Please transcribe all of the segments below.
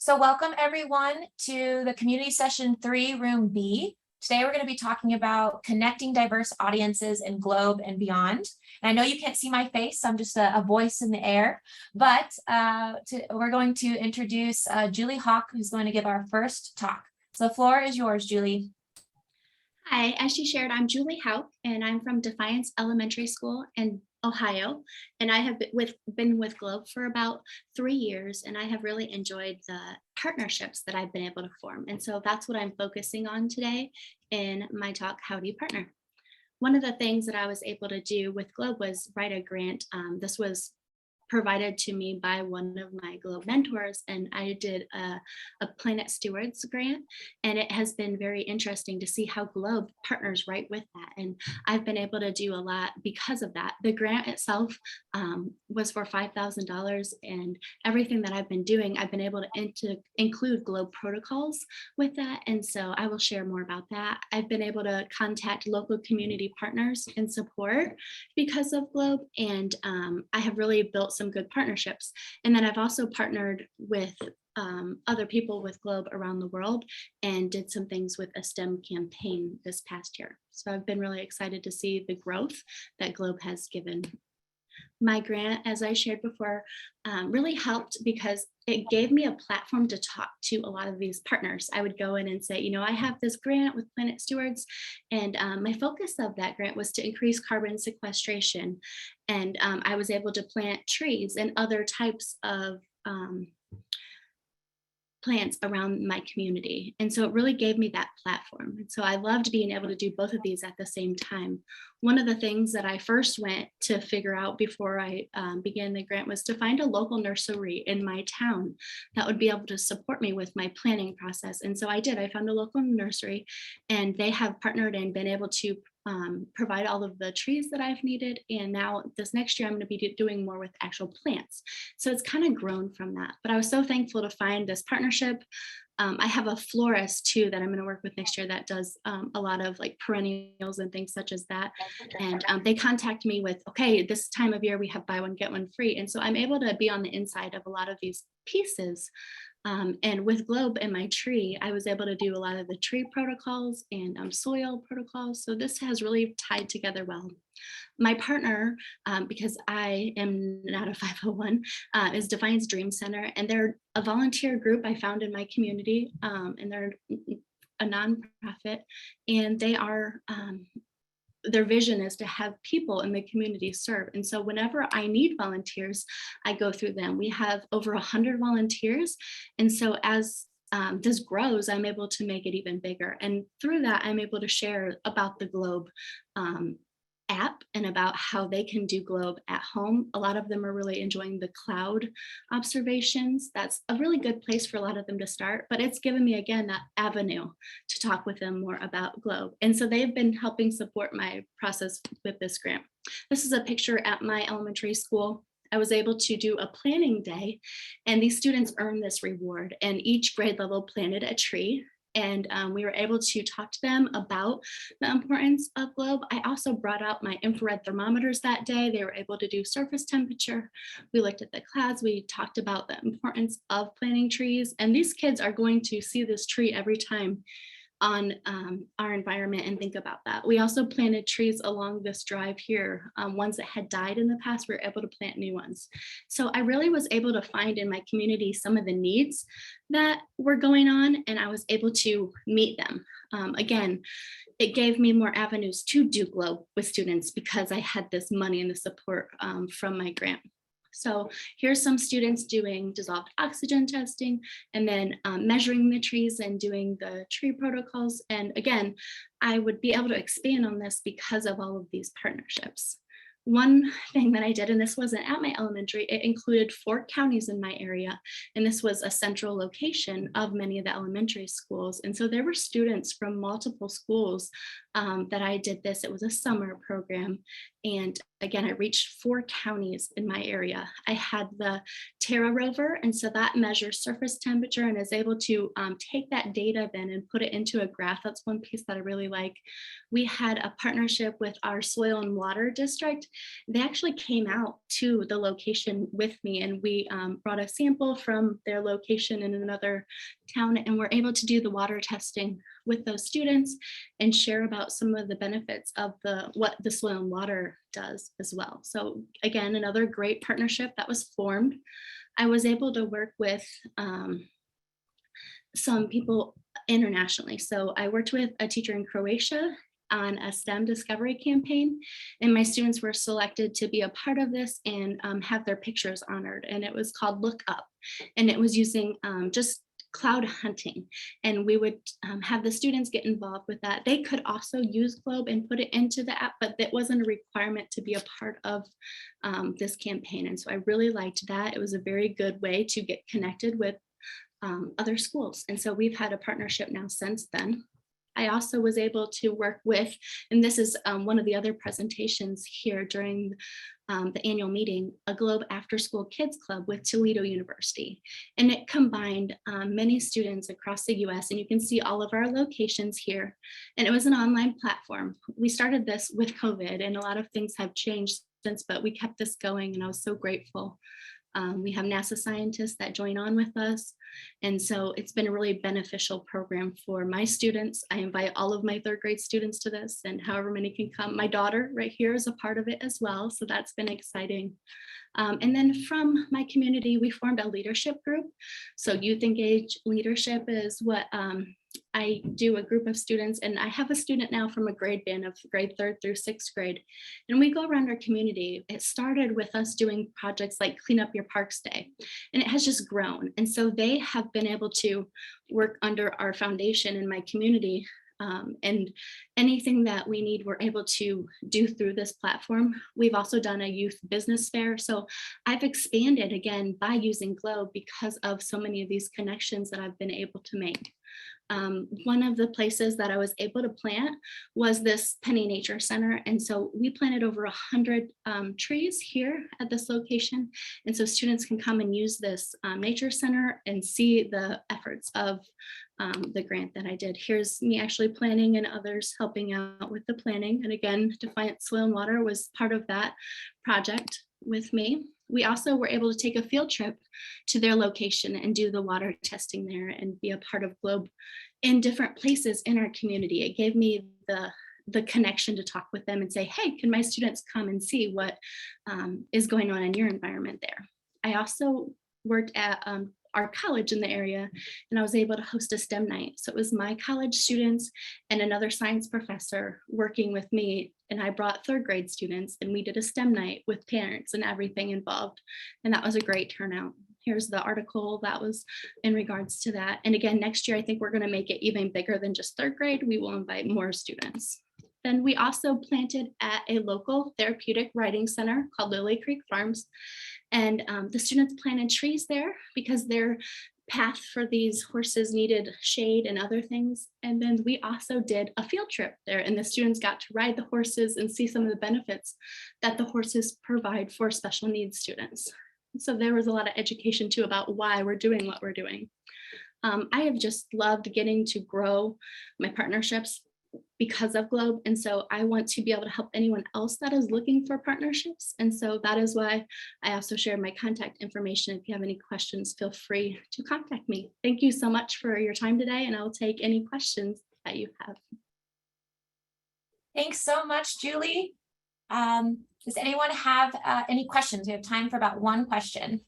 So welcome everyone to the community session 3, room B. Today we're going to be talking about connecting diverse audiences in Globe and beyond. And I know you can't see my face, so I'm just a voice in the air, but we're going to introduce Julie Hawk, who's going to give our first talk. So the floor is yours, Julie. Hi, as she shared, I'm Julie Hauk, and I'm from Defiance Elementary School in Ohio. And I have been with Globe for about 3 years, and I have really enjoyed the partnerships that I've been able to form. And so that's what I'm focusing on today in my talk, How Do You Partner? One of the things that I was able to do with Globe was write a grant. This was provided to me by one of my Globe mentors, and I did a Planet Stewards grant, and it has been very interesting to see how Globe partners right with that, and I've been able to do a lot because of that. The grant itself was for $5,000, and everything that I've been doing, I've been able to include Globe protocols with that, and so I will share more about that. I've been able to contact local community partners and support because of Globe, and I have really built some good partnerships. And then I've also partnered with other people with Globe around the world and did some things with a STEM campaign this past year. So I've been really excited to see the growth that Globe has given. My grant, as I shared before, really helped because it gave me a platform to talk to a lot of these partners. I would go in and say, I have this grant with Planet Stewards, and my focus of that grant was to increase carbon sequestration. And I was able to plant trees and other types of plants around my community. And so it really gave me that platform. And so I loved being able to do both of these at the same time. One of the things that I first went to figure out before I began the grant was to find a local nursery in my town that would be able to support me with my planning process. And so I did. I found a local nursery, and they have partnered and been able to provide all of the trees that I've needed. And now this next year, I'm going to be doing more with actual plants. So it's kind of grown from that. But I was so thankful to find this partnership. I have a florist too that I'm going to work with next year that does a lot of like perennials and things such as that. And they contact me with, okay, this time of year we have buy one, get one free. And so I'm able to be on the inside of a lot of these pieces. And with Globe and my tree, I was able to do a lot of the tree protocols and soil protocols. So this has really tied together well. My partner, because I am not a 501, is Defiance Dream Center, and they're a volunteer group I found in my community, and they're a nonprofit, and they are their vision is to have people in the community serve. And so whenever I need volunteers, I go through them. We have over 100 volunteers. And so as this grows, I'm able to make it even bigger. And through that, I'm able to share about the Globe app and about how they can do Globe at home. A lot of them are really enjoying the cloud observations. That's a really good place for a lot of them to start, but it's given me again that avenue to talk with them more about Globe. And so they've been helping support my process with this grant. This is a picture at my elementary school. I was able to do a planning day, and these students earned this reward, and each grade level planted a tree. And we were able to talk to them about the importance of Globe. I also brought out my infrared thermometers that day. They were able to do surface temperature. We looked at the clouds. We talked about the importance of planting trees. And these kids are going to see this tree every time on our environment and think about that. We also planted trees along this drive here. Ones that had died in the past, we were able to plant new ones. So I really was able to find in my community some of the needs that were going on, and I was able to meet them. Again, it gave me more avenues to do Globe with students because I had this money and the support from my grant. So here's some students doing dissolved oxygen testing, and then measuring the trees and doing the tree protocols. And again, I would be able to expand on this because of all of these partnerships. One thing that I did, and this wasn't at my elementary, it included 4 counties in my area, and this was a central location of many of the elementary schools. And so there were students from multiple schools that I did this. It was a summer program, And again, I reached 4 counties in my area. I had the Terra rover, and so that measures surface temperature and is able to take that data then and put it into a graph. That's one piece that I really like. We had a partnership with our soil and water district. They actually came out to the location with me, and we brought a sample from their location in another town, and we're able to do the water testing with those students and share about some of the benefits of what the soil and water does as well. So again, another great partnership that was formed. I was able to work with some people internationally. So I worked with a teacher in Croatia on a STEM discovery campaign, and my students were selected to be a part of this and have their pictures honored. And it was called Look Up, and it was using just cloud hunting, and we would have the students get involved with that. They could also use Globe and put it into the app, but that wasn't a requirement to be a part of this campaign. And so I really liked that. It was a very good way to get connected with other schools. And so we've had a partnership now since then. I also was able to work with, and this is one of the other presentations here during the annual meeting, a Globe After School Kids Club with Toledo University. And it combined many students across the US, and you can see all of our locations here. And it was an online platform. We started this with COVID, and a lot of things have changed since, but we kept this going, and I was so grateful. We have NASA scientists that join on with us. And so it's been a really beneficial program for my students. I invite all of my 3rd grade students to this, and however many can come. My daughter right here is a part of it as well. So that's been exciting. And then from my community, we formed a leadership group. So Youth Engage Leadership is what I do, a group of students, and I have a student now from a grade band of grade 3rd through 6th grade. And we go around our community. It started with us doing projects like Clean Up Your Parks Day, and it has just grown. And so they have been able to work under our foundation in my community. And anything that we need, we're able to do through this platform. We've also done a youth business fair. So I've expanded again by using Globe because of so many of these connections that I've been able to make. One of the places that I was able to plant was this Penny Nature Center. And so we planted over 100 trees here at this location. And so students can come and use this nature center and see the efforts of the grant that I did. Here's me actually planting and others helping out with the planning. And again, Defiant Soil and Water was part of that project with me. We also were able to take a field trip to their location and do the water testing there and be a part of Globe in different places in our community. It gave me the connection to talk with them and say, hey, can my students come and see what is going on in your environment there? I also worked at our college in the area, and I was able to host a STEM night. So it was my college students and another science professor working with me, and I brought 3rd grade students, and we did a STEM night with parents and everything involved. And that was a great turnout. Here's the article that was in regards to that. And again, next year, I think we're going to make it even bigger than just 3rd grade. We will invite more students. Then we also planted at a local therapeutic riding center called Lily Creek Farms. And the students planted trees there because their path for these horses needed shade and other things. And then we also did a field trip there, and the students got to ride the horses and see some of the benefits that the horses provide for special needs students. So there was a lot of education too about why we're doing what we're doing. I have just loved getting to grow my partnerships because of Globe. And so I want to be able to help anyone else that is looking for partnerships. And so that is why I also shared my contact information. If you have any questions, feel free to contact me. Thank you so much for your time today, and I'll take any questions that you have. Thanks so much, Julie. Does anyone have any questions? We have time for about one question.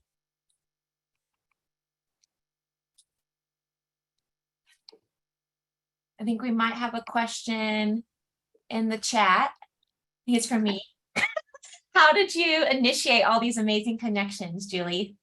I think we might have a question in the chat. I think it's from me. How did you initiate all these amazing connections, Julie?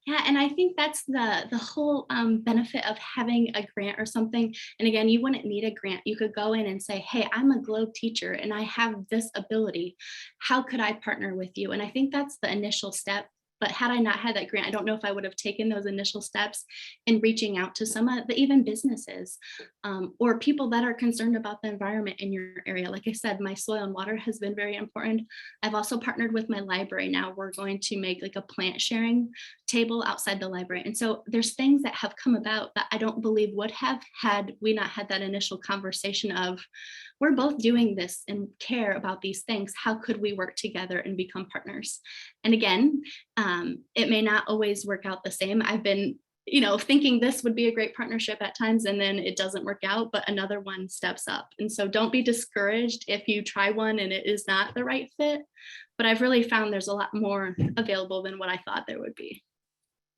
Yeah, and I think that's the whole benefit of having a grant or something. And again, you wouldn't need a grant. You could go in and say, hey, I'm a Globe teacher and I have this ability. How could I partner with you? And I think that's the initial step. But had I not had that grant, I don't know if I would have taken those initial steps in reaching out to some of the even businesses or people that are concerned about the environment in your area. Like I said, my soil and water has been very important. I've also partnered with my library. Now we're going to make like a plant sharing table outside the library. And so there's things that have come about that I don't believe would have had we not had that initial conversation of, we're both doing this and care about these things. How could we work together and become partners? And again, it may not always work out the same. I've been, thinking this would be a great partnership at times, and then it doesn't work out, but another one steps up. And so don't be discouraged if you try one and it is not the right fit. But I've really found there's a lot more available than what I thought there would be.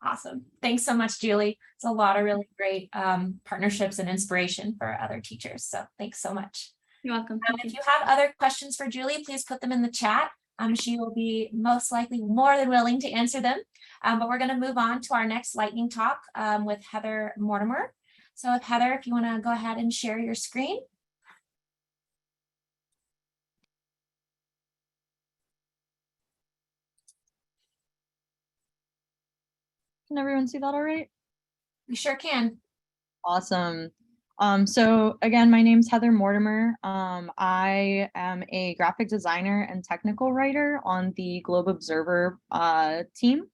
Awesome. Thanks so much, Julie. It's a lot of really great partnerships and inspiration for other teachers. So thanks so much. You're welcome. If you have other questions for Julie, please put them in the chat. She will be most likely more than willing to answer them. But we're going to move on to our next lightning talk with Heather Mortimer. So Heather, if you want to go ahead and share your screen. Can everyone see that all right? We sure can. Awesome. So again, my name's Heather Mortimer. I am a graphic designer and technical writer on the Globe Observer team.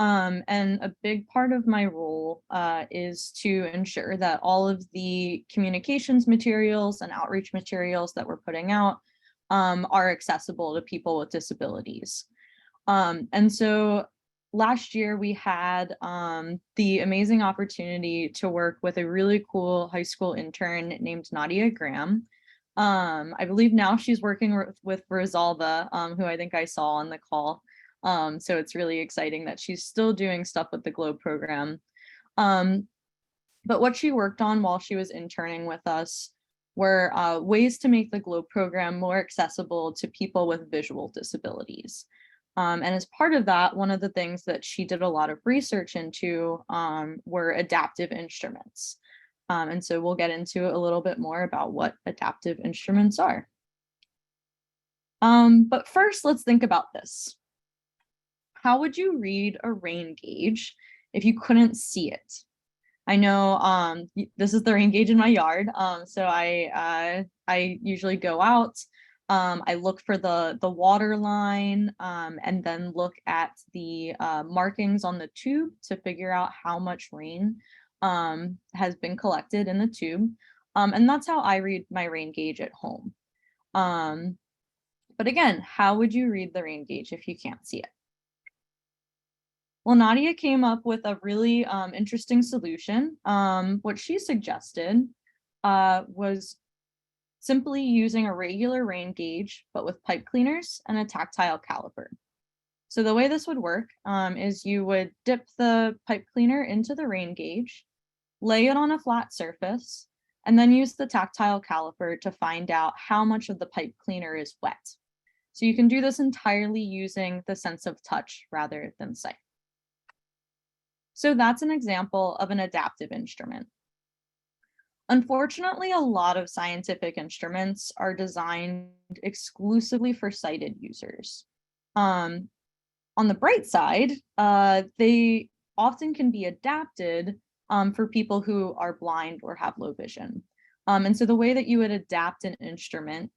And a big part of my role is to ensure that all of the communications materials and outreach materials that we're putting out are accessible to people with disabilities. And so last year we had the amazing opportunity to work with a really cool high school intern named Nadia Graham. I believe now she's working with Rosalba, who I think I saw on the call. So it's really exciting that she's still doing stuff with the Globe program. But what she worked on while she was interning with us were ways to make the Globe program more accessible to people with visual disabilities. And as part of that, one of the things that she did a lot of research into were adaptive instruments. And so we'll get into a little bit more about what adaptive instruments are. But first, let's think about this. How would you read a rain gauge if you couldn't see it? I know this is the rain gauge in my yard, so I usually go out. I look for the water line and then look at the markings on the tube to figure out how much rain has been collected in the tube. And that's how I read my rain gauge at home. But again, how would you read the rain gauge if you can't see it? Well, Nadia came up with a really interesting solution. What she suggested was simply using a regular rain gauge, but with pipe cleaners and a tactile caliper. So the way this would work is you would dip the pipe cleaner into the rain gauge, lay it on a flat surface, and then use the tactile caliper to find out how much of the pipe cleaner is wet. So you can do this entirely using the sense of touch rather than sight. So that's an example of an adaptive instrument. Unfortunately, a lot of scientific instruments are designed exclusively for sighted users. On the bright side, they often can be adapted for people who are blind or have low vision. And so the way that you would adapt an instrument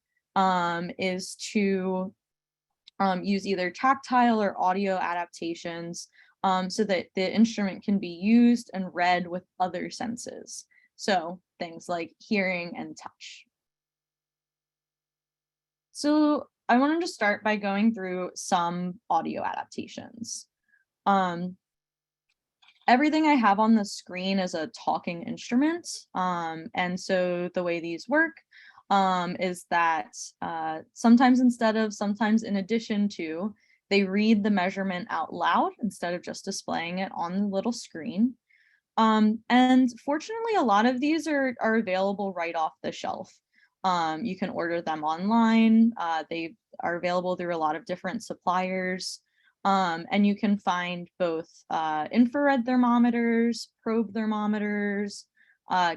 is to use either tactile or audio adaptations so that the instrument can be used and read with other senses. So things like hearing and touch. So I wanted to start by going through some audio adaptations. Everything I have on the screen is a talking instrument. And so the way these work is that sometimes in addition to, they read the measurement out loud instead of just displaying it on the little screen. And fortunately, a lot of these are available right off the shelf. You can order them online. They are available through a lot of different suppliers. And you can find both infrared thermometers, probe thermometers,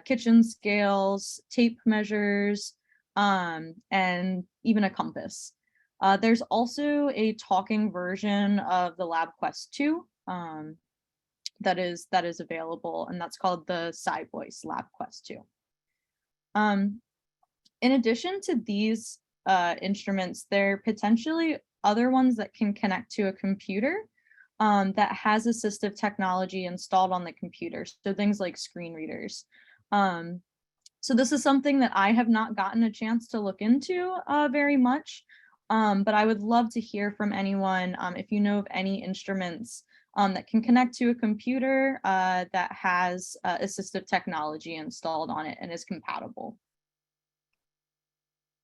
kitchen scales, tape measures, and even a compass. There's also a talking version of the LabQuest 2 that is available, and that's called the SciVoice LabQuest 2. In addition to these instruments, there are potentially other ones that can connect to a computer that has assistive technology installed on the computer. So things like screen readers. So this is something that I have not gotten a chance to look into very much, but I would love to hear from anyone if you know of any instruments that can connect to a computer that has assistive technology installed on it and is compatible.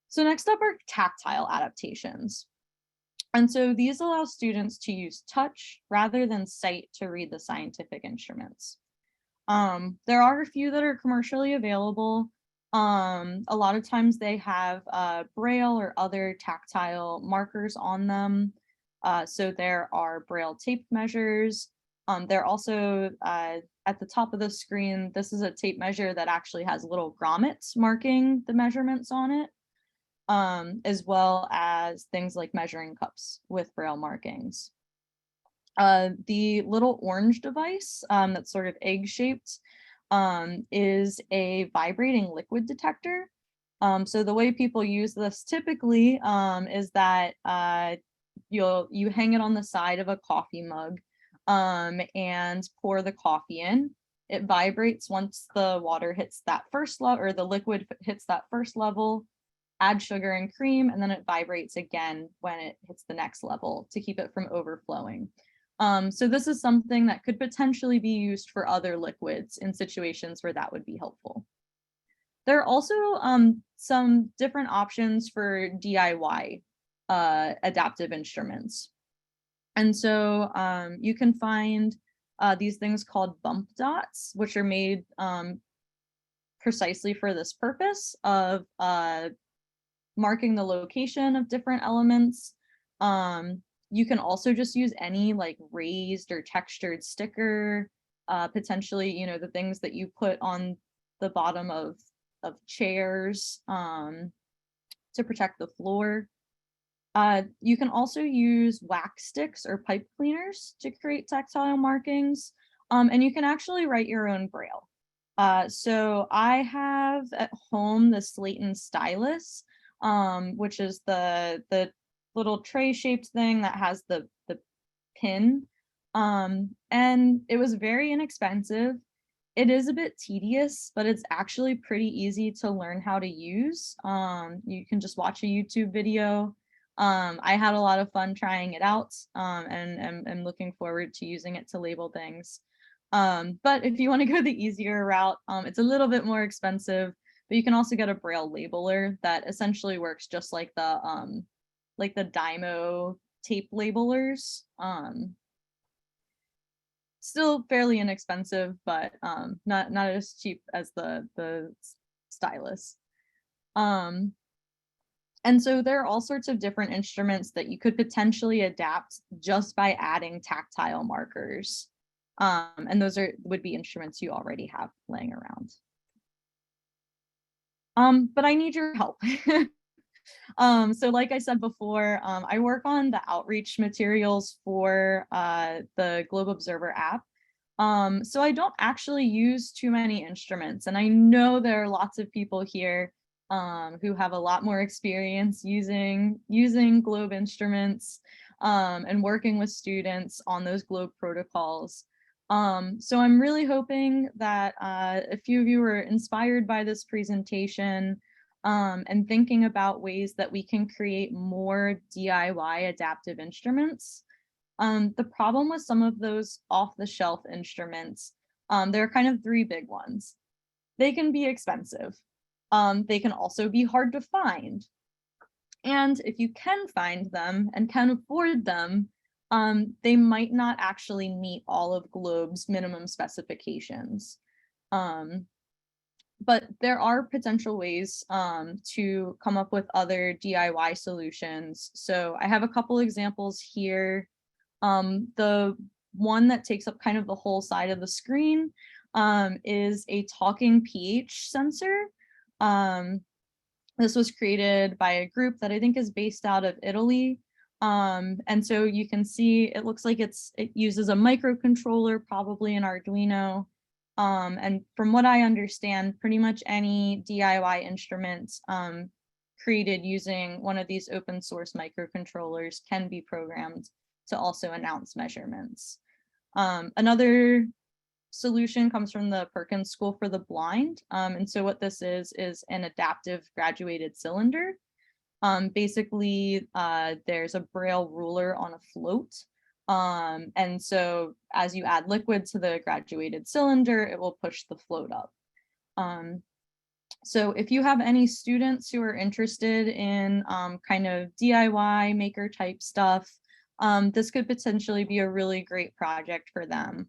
So next up are tactile adaptations. And so these allow students to use touch rather than sight to read the scientific instruments. There are a few that are commercially available. A lot of times they have Braille or other tactile markers on them. So there are Braille tape measures. They're also at the top of the screen. This is a tape measure that actually has little grommets marking the measurements on it, as well as things like measuring cups with Braille markings. The little orange device that's sort of egg-shaped is a vibrating liquid detector. So the way people use this typically is that you hang it on the side of a coffee mug and pour the coffee in. It vibrates once the water hits that first level, or the liquid hits that first level. Add sugar and cream, and then it vibrates again when it hits the next level to keep it from overflowing. So this is something that could potentially be used for other liquids in situations where that would be helpful. There are also some different options for DIY adaptive instruments. And so you can find these things called bump dots, which are made precisely for this purpose of marking the location of different elements. You can also just use any like raised or textured sticker, potentially, you know, the things that you put on the bottom of chairs to protect the floor. You can also use wax sticks or pipe cleaners to create tactile markings, and you can actually write your own Braille. So I have at home the Slaton stylus, which is the little tray shaped thing that has the pin. And it was very inexpensive. It is a bit tedious, but it's actually pretty easy to learn how to use. You can just watch a YouTube video. I had a lot of fun trying it out, and I'm looking forward to using it to label things. But if you want to go the easier route, it's a little bit more expensive, but you can also get a Braille labeler that essentially works just like the Dymo tape labelers. Still fairly inexpensive, but not as cheap as the stylus. And so there are all sorts of different instruments that you could potentially adapt just by adding tactile markers. And those would be instruments you already have laying around. But I need your help. So like I said before, I work on the outreach materials for the Globe Observer app. So I don't actually use too many instruments, and I know there are lots of people here who have a lot more experience using Globe instruments and working with students on those Globe protocols. So I'm really hoping that a few of you were inspired by this presentation and thinking about ways that we can create more DIY adaptive instruments. The problem with some of those off-the-shelf instruments, there are kind of three big ones. They can be expensive. They can also be hard to find. And if you can find them and can afford them, they might not actually meet all of Globe's minimum specifications. But there are potential ways to come up with other DIY solutions. So I have a couple examples here. The one that takes up kind of the whole side of the screen is a talking pH sensor, This was created by a group that I think is based out of Italy. And so you can see it looks like it uses a microcontroller, probably an Arduino. And from what I understand, pretty much any DIY instruments created using one of these open source microcontrollers can be programmed to also announce measurements. Another solution comes from the Perkins School for the Blind. And so what this is an adaptive graduated cylinder. Basically, there's a Braille ruler on a float. And so as you add liquid to the graduated cylinder, it will push the float up. So if you have any students who are interested in kind of DIY maker type stuff, this could potentially be a really great project for them.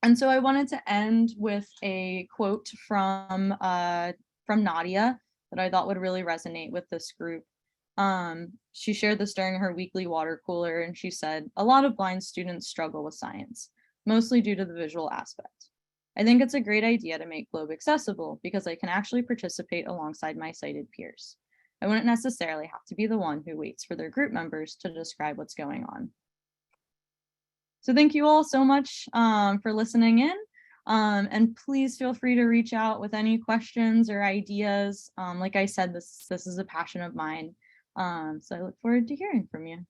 And so I wanted to end with a quote from Nadia that I thought would really resonate with this group. She shared this during her weekly water cooler, and she said, "A lot of blind students struggle with science, mostly due to the visual aspect. I think it's a great idea to make Globe accessible because I can actually participate alongside my sighted peers. I wouldn't necessarily have to be the one who waits for their group members to describe what's going on." So thank you all so much for listening in. And please feel free to reach out with any questions or ideas. Like I said, this is a passion of mine. So I look forward to hearing from you.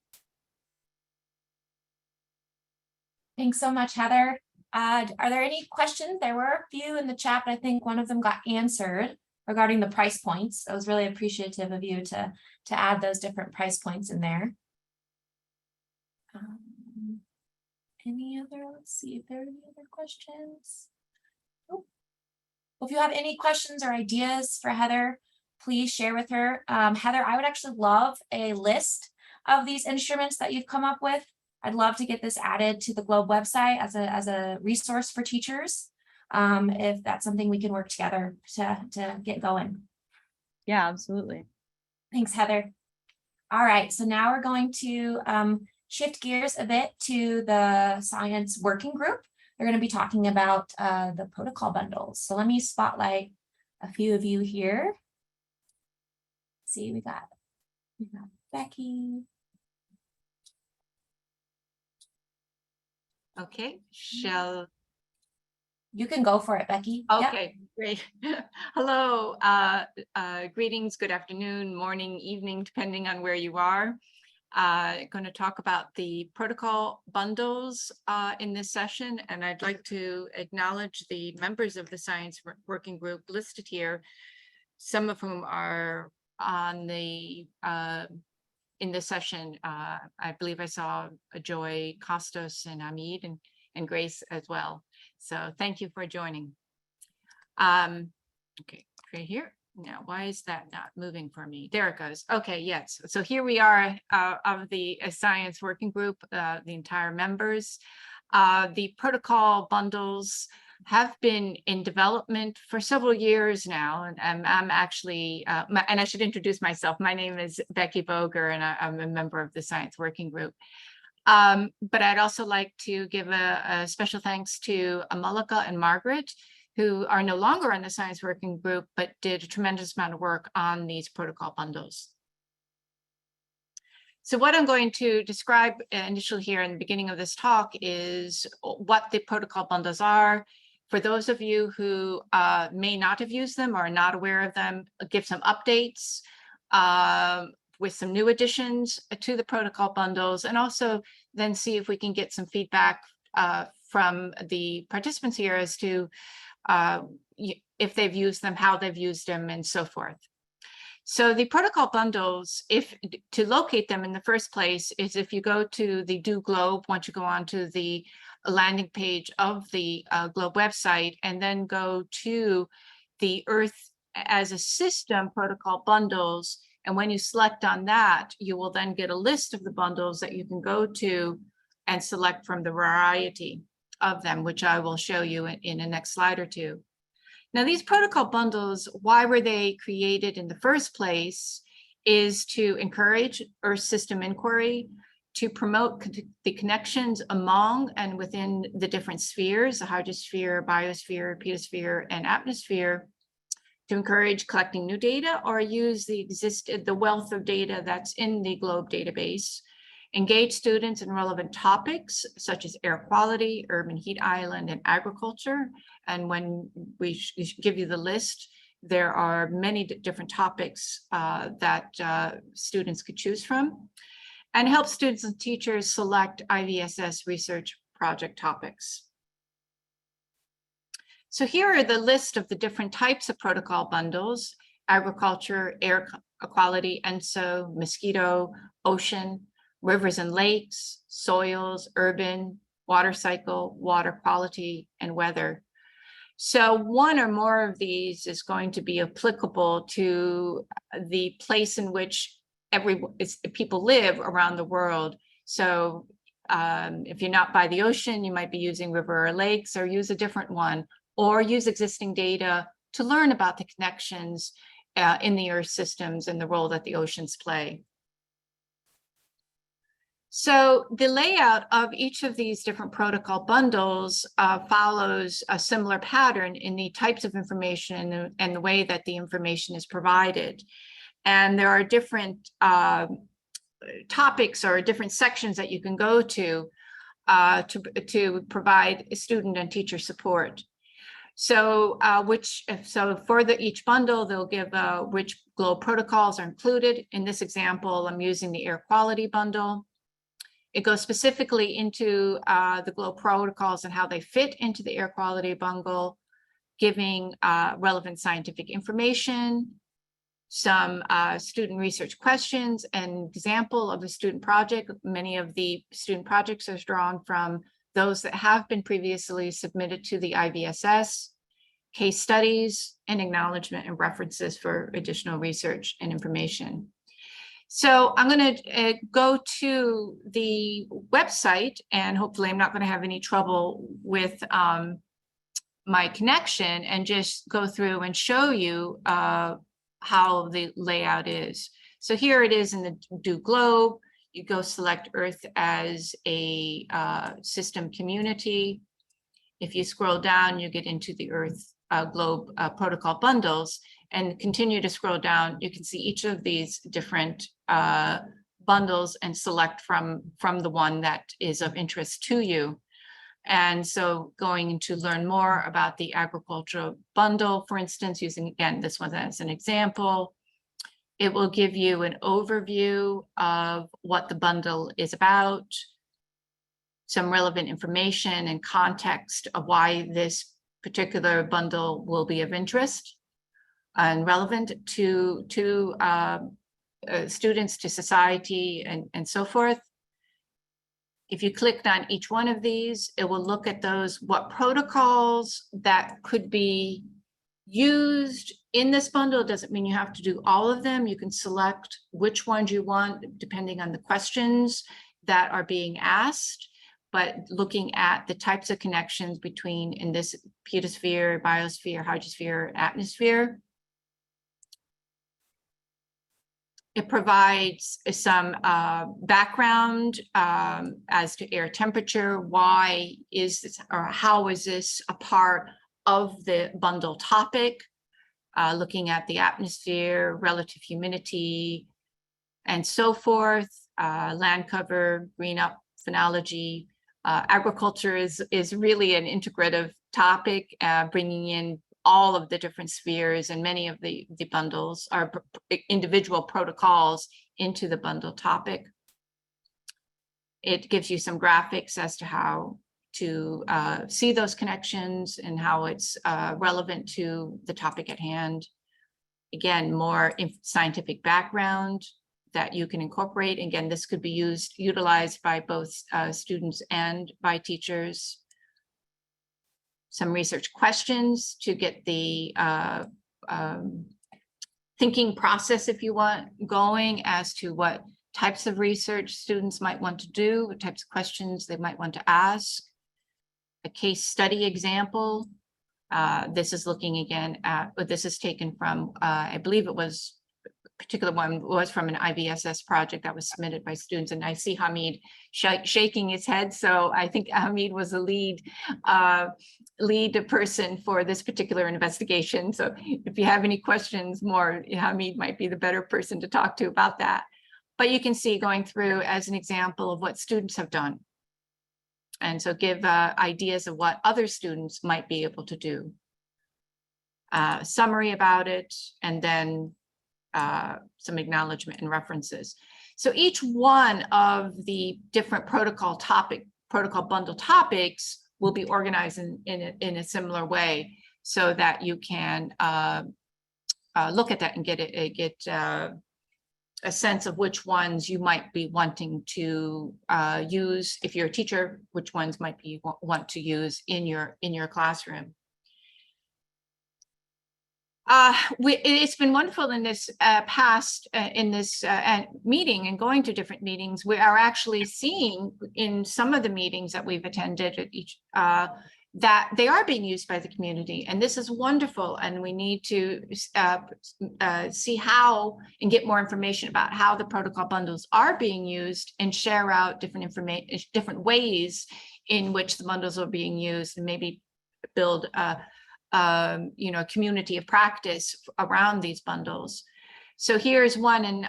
Thanks so much, Heather. Are there any questions? There were a few in the chat, but I think one of them got answered regarding the price points. I was really appreciative of you to add those different price points in there. Any other, let's see if there are any other questions. Nope. Well, if you have any questions or ideas for Heather, please share with her. Heather, I would actually love a list of these instruments that you've come up with. I'd love to get this added to the Globe website as a resource for teachers. If that's something we can work together to get going. Yeah, absolutely. Thanks, Heather. All right, so now we're going to shift gears a bit to the science working group. They're going to be talking about the protocol bundles. So let me spotlight a few of you here. See, we got Becky. Okay, shall. You can go for it, Becky. Okay, great. Hello, greetings, good afternoon, morning, evening, depending on where you are. Going to talk about the protocol bundles in this session, and I'd like to acknowledge the members of the science working group listed here, some of whom are on the in this session. I believe I saw Joy, Costas, and Amid, and Grace as well. So thank you for joining. Okay, right here. Now, why is that not moving for me? There it goes. Okay, yes. So here we are of the science working group, the entire members. The protocol bundles have been in development for several years now, and I'm actually, and I should introduce myself. My name is Becky Boger, and I'm a member of the science working group. But I'd also like to give a special thanks to Amulika and Margaret, who are no longer on the science working group, but did a tremendous amount of work on these protocol bundles. So what I'm going to describe initially here in the beginning of this talk is what the protocol bundles are. For those of you who may not have used them or are not aware of them, give some updates with some new additions to the protocol bundles, and also then see if we can get some feedback from the participants here as to if they've used them, how they've used them, and so forth. So the protocol bundles, to locate them in the first place, is if you go to the Do Globe, once you go onto the landing page of the Globe website, and then go to the Earth as a System protocol bundles. And when you select on that, you will then get a list of the bundles that you can go to and select from the variety of them, which I will show you in the next slide or two. Now, these protocol bundles, why were they created in the first place, is to encourage Earth system inquiry, to promote the connections among and within the different spheres, the hydrosphere, biosphere, pedosphere, and atmosphere, to encourage collecting new data or use the wealth of data that's in the GLOBE database. Engage students in relevant topics such as air quality, urban heat island, and agriculture. And when we give you the list, there are many different topics that students could choose from. And help students and teachers select IVSS research project topics. So here are the list of the different types of protocol bundles: agriculture, air quality, ENSO, mosquito, ocean, rivers and lakes, soils, urban, water cycle, water quality, and weather. So one or more of these is going to be applicable to the place in which people live around the world. So if you're not by the ocean, you might be using river or lakes, or use a different one, or use existing data to learn about the connections in the Earth systems and the role that the oceans play. So the layout of each of these different protocol bundles follows a similar pattern in the types of information and the way that the information is provided. And there are different topics or different sections that you can go to provide student and teacher support. So for each bundle, they'll give which GLOBE protocols are included. In this example, I'm using the air quality bundle. It goes specifically into the GLOBE protocols and how they fit into the air quality bundle, giving relevant scientific information, some student research questions, an example of a student project. Many of the student projects are drawn from those that have been previously submitted to the IVSS, case studies, and acknowledgement and references for additional research and information. So I'm going to go to the website, and hopefully I'm not going to have any trouble with my connection, and just go through and show you how the layout is. So here it is in the Do GLOBE. You go select Earth as a system community. If you scroll down, you get into the Earth GLOBE protocol bundles, and continue to scroll down. You can see each of these different bundles and select from the one that is of interest to you. And so going to learn more about the agricultural bundle, for instance, using again this one as an example, it will give you an overview of what the bundle is about, some relevant information and context of why this particular bundle will be of interest and relevant to students, to society, and so forth. If you clicked on each one of these, it will look at what protocols that could be used in this bundle. It doesn't mean you have to do all of them. You can select which ones you want depending on the questions that are being asked, but looking at the types of connections between, in this, pedosphere, biosphere, hydrosphere, atmosphere. It provides some background as to air temperature. Why is this, or how is this a part of the bundle topic? Looking at the atmosphere, relative humidity, and so forth. Land cover, green up, phenology. Agriculture is really an integrative topic, bringing in all of the different spheres, and many of the bundles are individual protocols into the bundle topic. It gives you some graphics as to how to see those connections and how it's relevant to the topic at hand. Again, more scientific background that you can incorporate. Again, this could be utilized by both students and by teachers. Some research questions to get the thinking process, if you want, going as to what types of research students might want to do, what types of questions they might want to ask. A case study example. This is looking again at, but this is taken from, I believe it was particular one was from an IBSS project that was submitted by students, and I see Hamid shaking his head. So I think Hamid was the lead person for this particular investigation. So if you have any questions more, Hamid might be the better person to talk to about that. But you can see going through as an example of what students have done. And so give ideas of what other students might be able to do. Summary about it, and then some acknowledgement and references. So each one of the different protocol bundle topics will be organized in a similar way, so that you can look at that and get a sense of which ones you might be wanting to use if you're a teacher, which ones might be want to use in your classroom. It's been wonderful in this meeting and going to different meetings. We are actually seeing in some of the meetings that we've attended at each that they are being used by the community, and this is wonderful. And we need to see how and get more information about how the protocol bundles are being used, and share out different ways in which the bundles are being used, and maybe build a community of practice around these bundles. So here's one, and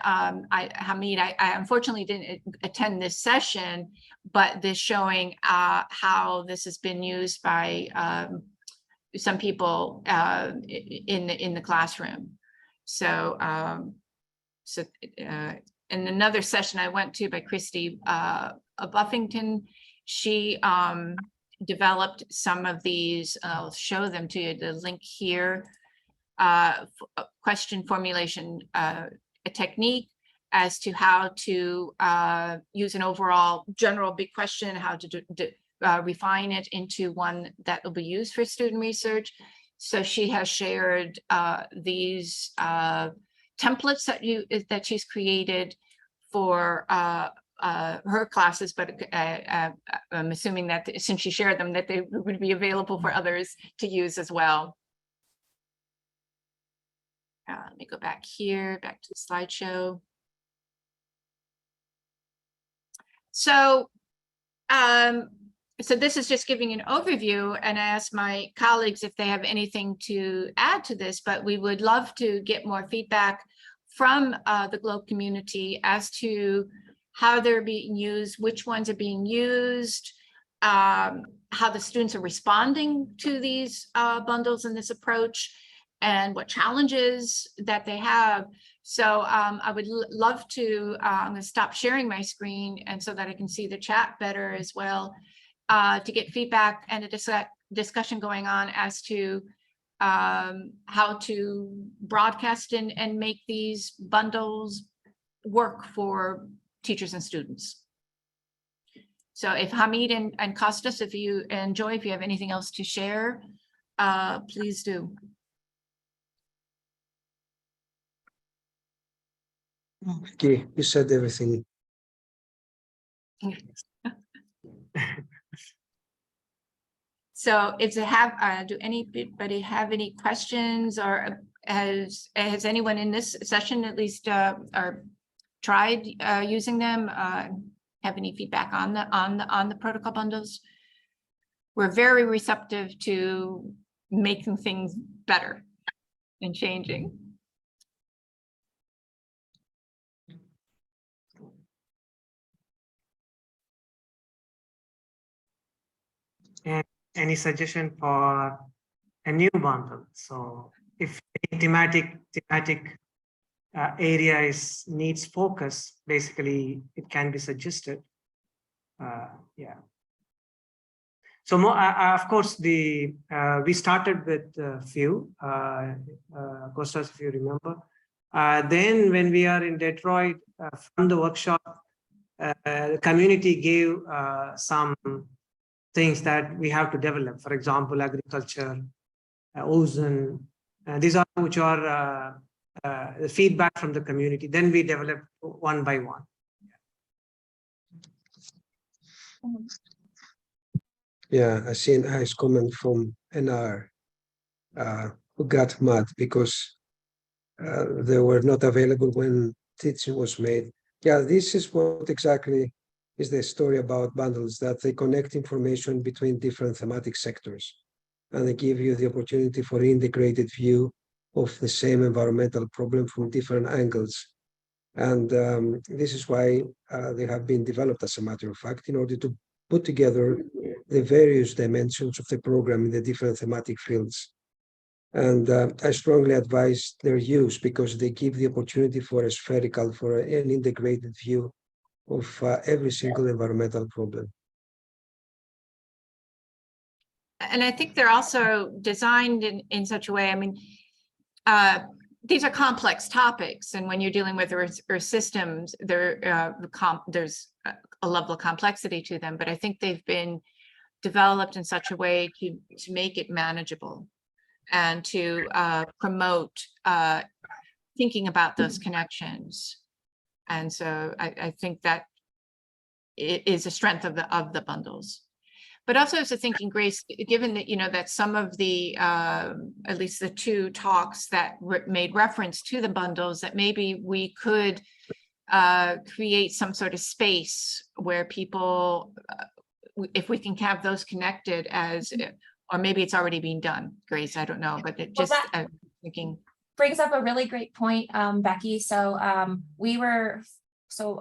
Hamid, I unfortunately didn't attend this session, but this showing how this has been used by some people in the classroom. So in another session I went to by Christy Buffington, she developed some of these. I'll show them to you, the link here. Question formulation, a technique as to how to use an overall general big question, how to refine it into one that will be used for student research. So she has shared these templates that she's created for her classes, but I'm assuming that since she shared them, that they would be available for others to use as well. Let me go back here, back to the slideshow. So, so this is just giving an overview, and I asked my colleagues if they have anything to add to this, but we would love to get more feedback from the GLOBE community as to how they're being used, which ones are being used, how the students are responding to these bundles and this approach, and what challenges that they have. So I would love to, I'm going to stop sharing my screen, and so that I can see the chat better as well, to get feedback and a discussion going on as to how to broadcast and make these bundles work for teachers and students. So if Hamid and Kostas, if you have anything else to share, please do. Okay, you said everything. So if they have, do anybody have any questions, or has anyone in this session at least or tried using them? Have any feedback on the protocol bundles? We're very receptive to making things better and changing. And any suggestion for a new bundle? So if a thematic area needs focus, basically it can be suggested. Yeah. So more, of course, we started with a few, Kostas, if you remember. Then when we are in Detroit from the workshop, the community gave some things that we have to develop. For example, agriculture, ozone. These are which are the feedback from the community. Then we develop one by one. Yeah, I see a nice comment from NR who got mad because they were not available when teaching was made. Yeah, this is what exactly is the story about bundles, that they connect information between different thematic sectors, and they give you the opportunity for integrated view of the same environmental problem from different angles. And this is why they have been developed, as a matter of fact, in order to put together the various dimensions of the program in the different thematic fields. And I strongly advise their use because they give the opportunity for a spherical, for an integrated view of every single environmental problem. And I think they're also designed in such a way, I mean, these are complex topics, and when you're dealing with Earth systems, there's a level of complexity to them, but I think they've been developed in such a way to make it manageable and to promote thinking about those connections. And so I think that it is a strength of the bundles. But also as a thinking, Grace, given that, you know, that some of the, at least the two talks that made reference to the bundles, that maybe we could create some sort of space where people, if we can have those connected as, or maybe it's already being done, Grace, I don't know, but it just thinking. Brings up a really great point, Becky. So I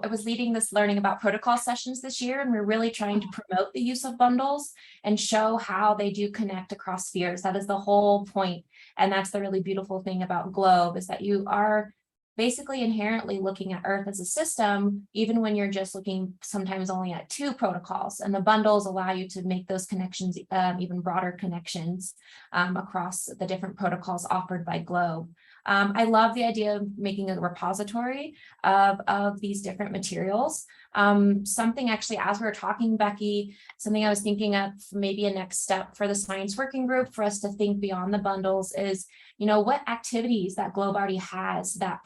was leading this learning about protocol sessions this year, and we're really trying to promote the use of bundles and show how they do connect across spheres. That is the whole point. And that's the really beautiful thing about GLOBE, is that you are basically inherently looking at Earth as a system, even when you're just looking sometimes only at two protocols. And the bundles allow you to make those connections, even broader connections across the different protocols offered by GLOBE. I love the idea of making a repository of these different materials. Something actually, as we were talking, Becky, something I was thinking of maybe a next step for the science working group for us to think beyond the bundles is, you know, what activities that GLOBE already has that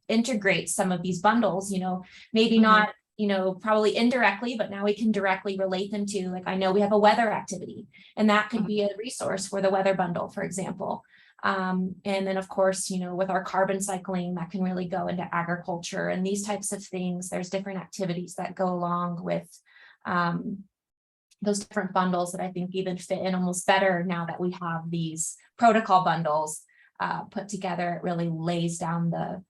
integrates some of these bundles, you know, maybe not, you know, probably indirectly, but now we can directly relate them to, like, I know we have a weather activity, and that could be a resource for the weather bundle, for example. And then, of course, you know, with our carbon cycling, that can really go into agriculture and these types of things. There's different activities that go along with those different bundles that I think even fit in almost better now that we have these protocol bundles put together. It really lays down the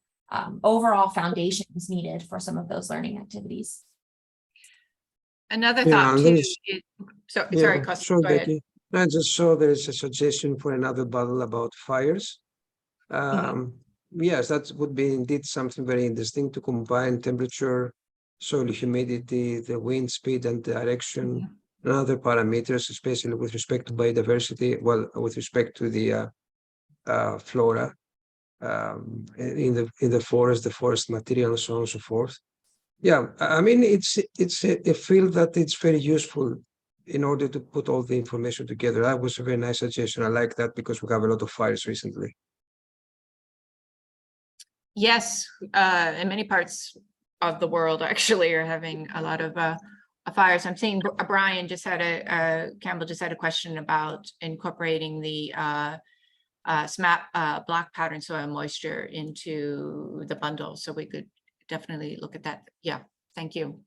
overall foundations needed for some of those learning activities. Another thought too is, sorry, Costa, Sure, go ahead. Becky. I just saw there's a suggestion for another bundle about fires. Yes, that would be indeed something very interesting, to combine temperature, soil humidity, the wind speed and direction, and other parameters, especially with respect to biodiversity, well, with respect to the flora in the forest material, and so on and so forth. Yeah, I mean, it's a field that it's very useful in order to put all the information together. That was a very nice suggestion. I like that because we have a lot of fires recently. Yes, in many parts of the world actually are having a lot of fires. I'm seeing Brian just had Campbell just had a question about incorporating the SMAP block pattern soil moisture into the bundle. So we could definitely look at that. Yeah, thank you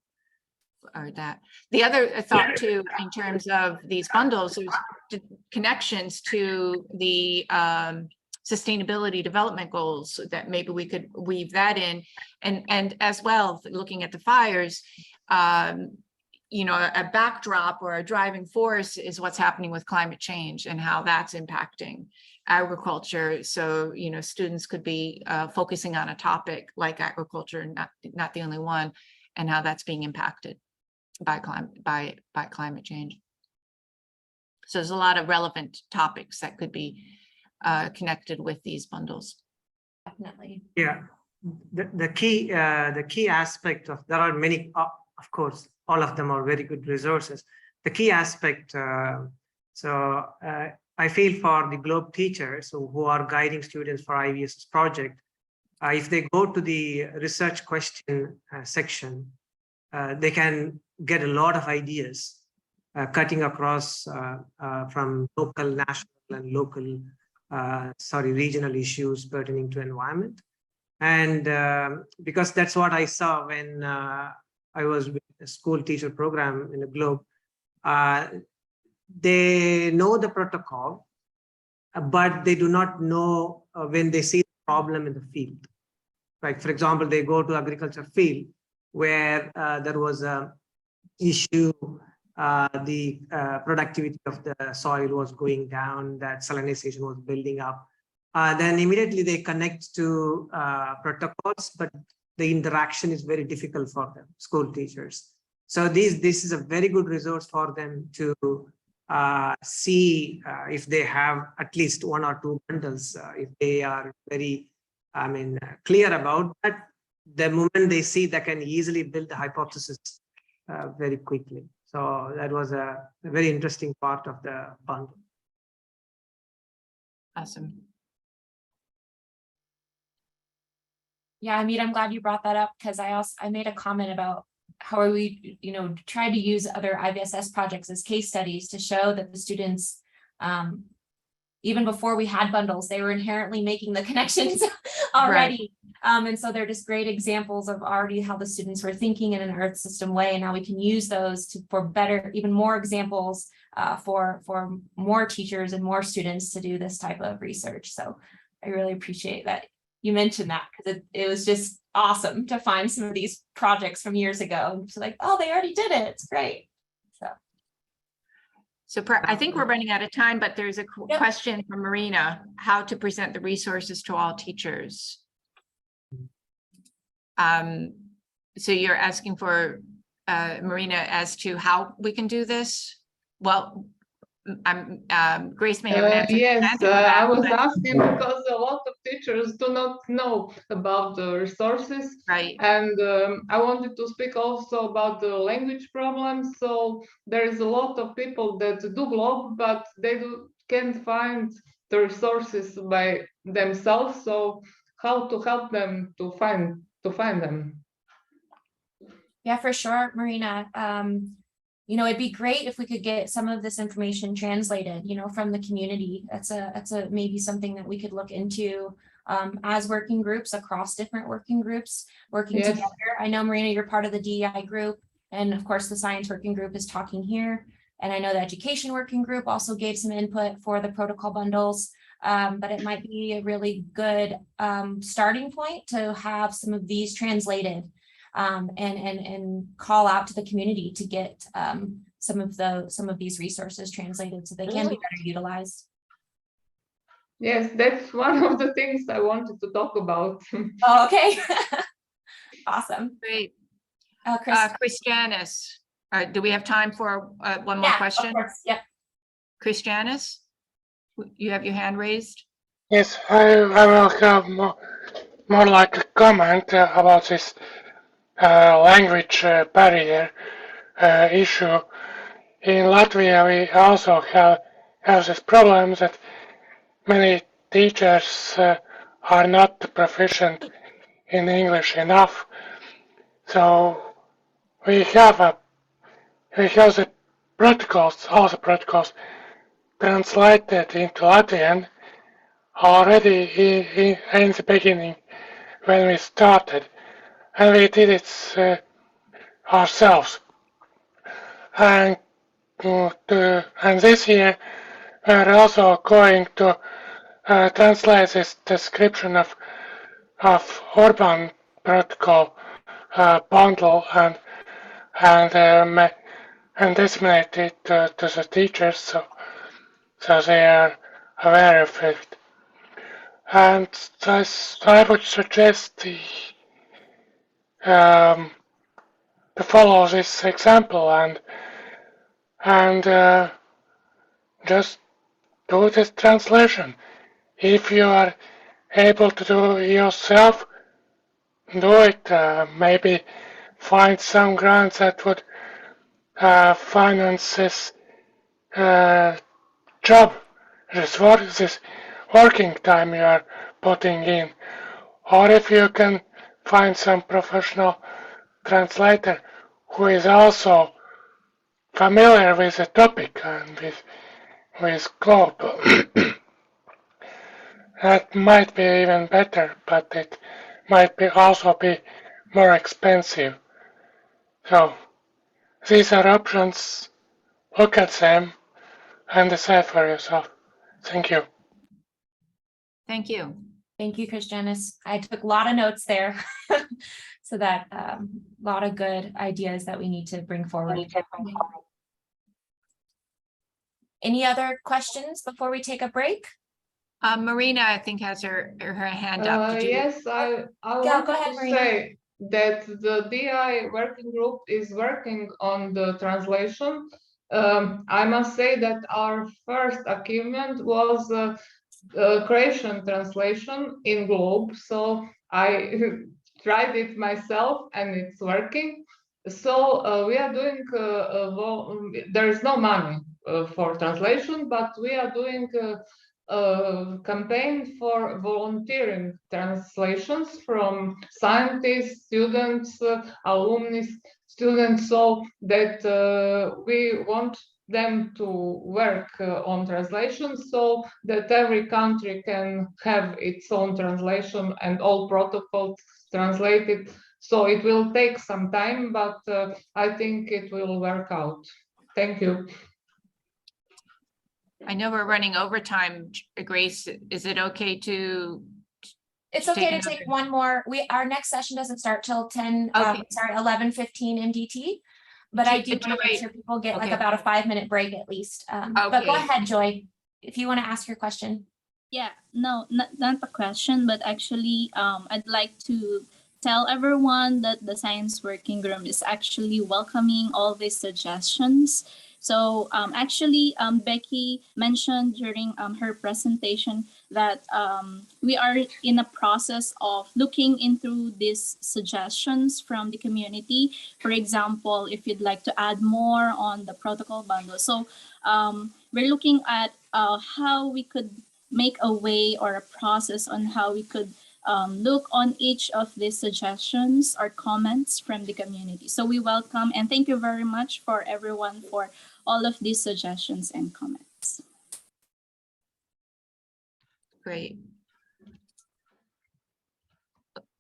for that. The other thought too, in terms of these bundles, is connections to the sustainability development goals, that maybe we could weave that in, and as well, looking at the fires, you know, a backdrop or a driving force is what's happening with climate change and how that's impacting agriculture. So, you know, students could be focusing on a topic like agriculture, not the only one, and how that's being impacted by climate change. So there's a lot of relevant topics that could be connected with these bundles. Definitely. Yeah, the key aspect of, there are many, of course, all of them are very good resources. The key aspect, I feel for the GLOBE teachers who are guiding students for IVSS project, if they go to the research question section, they can get a lot of ideas cutting across from local, national, and local regional issues pertaining to environment. And because that's what I saw when I was with a school teacher program in the Globe. They know the protocol, but they do not know when they see the problem in the field. Like, for example, they go to agriculture field where there was a issue, the productivity of the soil was going down, that salinization was building up. Then immediately they connect to protocols, but the interaction is very difficult for them, school teachers. So this is a very good resource for them to see if they have at least one or two bundles, if they are very, clear about that. The moment they see, they can easily build the hypothesis very quickly. So that was a very interesting part of the bundle. Awesome. Yeah, Amit, I'm glad you brought that up because I made a comment about how we, try to use other IVSS projects as case studies to show that the students, even before we had bundles, they were inherently making the connections already. And so they're just great examples of already how the students were thinking in an Earth system way. And now we can use those for better, even more examples for more teachers and more students to do this type of research. So I really appreciate that you mentioned that because it was just awesome to find some of these projects from years ago. And it's like, oh, they already did it. It's great. So I think we're running out of time, but there's a Yep. question from Marina, how to present the resources to all teachers. So you're asking for Marina as to how we can do this? Well, Grace may have an answer. Yes, to that, I was but- asking because a lot of teachers do not know about the resources. Right, And I wanted to speak also about the language problems. So there is a lot of people that do Globe, but they can't find the resources by themselves. So how to help them to find them? Yeah, for sure, Marina. It'd be great if we could get some of this information translated, from the community. That's a maybe something that we could look into as working groups across different working groups working Yes. together. I know, Marina, you're part of the DEI group, and of course the science working group is talking here. And I know the education working group also gave some input for the protocol bundles. But it might be a really good starting point to have some of these translated. And call out to the community to get some of these resources translated so they can be better utilized. Yes, that's one of the things I wanted to talk about. Oh, okay. Awesome. great. Chris. Christianis, do we have time for one more Yeah, of question? course. Yep. Christianis, you have your hand raised? Yes, I will have more like a comment about this language barrier issue. In Latvia, we also have this problem that many teachers are not proficient in English enough. So we have the protocols, all the protocols translated into Latvian already in the beginning when we started, and we did it ourselves. And this year we're also going to translate this description of Urban Protocol bundle and disseminate it to the teachers so they are aware of it. And I would suggest to follow this example and just do this translation. If you are able to do it yourself, do it. Maybe find some grants that would finance this job, this working time you are putting in. Or if you can find some professional translator who is also familiar with the topic and with Globe. That might be even better, but it might also be more expensive. So these are options. Look at them and decide for yourself. Thank you. Thank you. Thank you, Christianis. I took a lot of notes there. So that a lot of good ideas that we need to bring forward. Any other questions before we take a break? Marina, I think, has her hand up. Did you? Yes, I Yeah, want go ahead, to Marina. say that the DI working group is working on the translation. I must say that our first achievement was Croatian translation in Globe. So I tried it myself and it's working. So we are doing, there is no money for translation, but we are doing a campaign for volunteering translations from scientists, students, alumni, students, so that we want them to work on translation so that every country can have its own translation and all protocols translated. So it will take some time, but I think it will work out. Thank you. I know we're running overtime. Grace, is it okay to? It's Take okay to another- take one more. Our next session doesn't start till 11:15 MDT. But I do want to make sure people get like Okay. about a 5-minute break at least. But go Okay. ahead, Joy, if you want to ask your question. Yeah, no, not a question, but actually, I'd like to tell everyone that the Science Working Group is actually welcoming all these suggestions. So actually, Becky mentioned during her presentation that we are in a process of looking into these suggestions from the community. For example, if you'd like to add more on the protocol bundle. So we're looking at how we could make a way or a process on how we could look on each of these suggestions or comments from the community. So we welcome and thank you very much for everyone for all of these suggestions and comments. Great.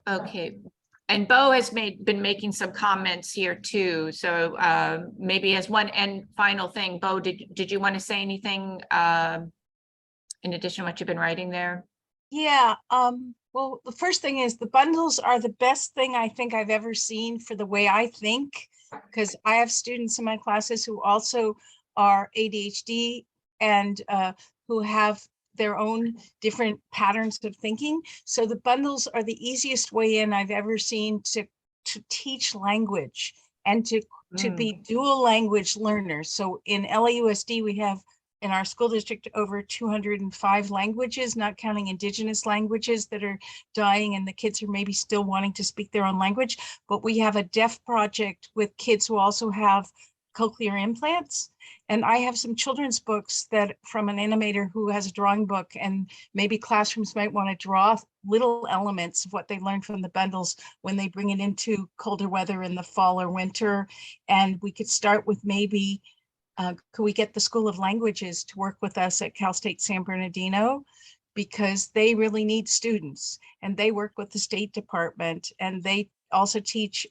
Okay, and Bo has been making some comments here too. So maybe as one final thing, Bo, did you want to say anything in addition to what you've been writing there? Yeah, well, the first thing is the bundles are the best thing I think I've ever seen for the way I think, because I have students in my classes who also are ADHD and who have their own different patterns of thinking. So the bundles are the easiest way in I've ever seen to teach language and to be dual language learners. So in LAUSD, we have in our school district over 205 languages, not counting indigenous languages that are dying and the kids are maybe still wanting to speak their own language. But we have a deaf project with kids who also have cochlear implants. And I have some children's books that from an animator who has a drawing book, and maybe classrooms might want to draw little elements of what they learned from the bundles when they bring it into colder weather in the fall or winter. And we could start with maybe could we get the School of Languages to work with us at Cal State San Bernardino, because they really need students and they work with the State Department and they also teach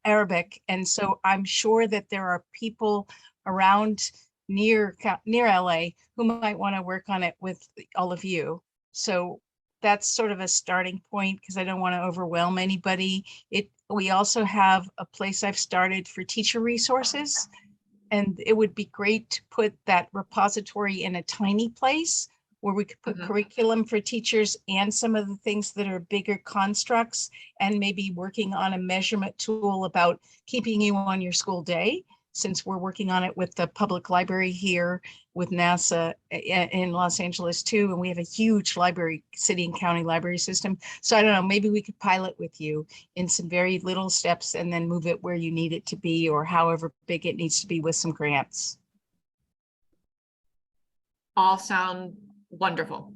Arabic. And so I'm sure that there are people around near LA who might want to work on it with all of you. So that's sort of a starting point because I don't want to overwhelm anybody. We also have a place I've started for teacher resources. And it would be great to put that repository in a tiny place where we could put curriculum for teachers and some of the things that are bigger constructs, and maybe working on a measurement tool about keeping you on your school day, since we're working on it with the public library here with NASA in Los Angeles too. And we have a huge library, city and county library system. So I don't know, maybe we could pilot with you in some very little steps and then move it where you need it to be, or however big it needs to be with some grants. All sound wonderful.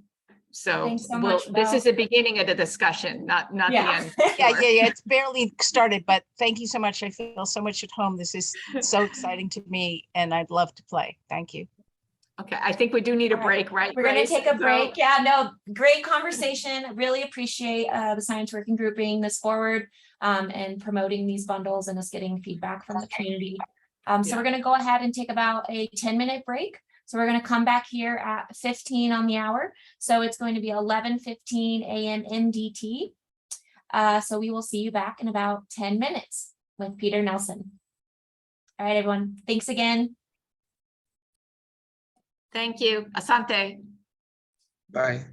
So, Thanks so much, this Bo. is the beginning of the discussion, not the end. Yeah, it's barely started, but thank you so much. I feel so much at home. This is so exciting to me and I'd love to play. Thank you. Okay, I think we do need a All right. break, right? We're gonna Grace? take a So- break. Yeah, no, great conversation. Really appreciate the science working group bringing this forward and promoting these bundles and us getting feedback from the community. So we're gonna go ahead and take about a 10-minute break. So we're gonna come back here at 15 on the hour. So it's going to be 11:15 a.m. MDT. So we will see you back in about 10 minutes with Peter Nelson. All right, everyone. Thanks again. Thank you. Asante. Bye.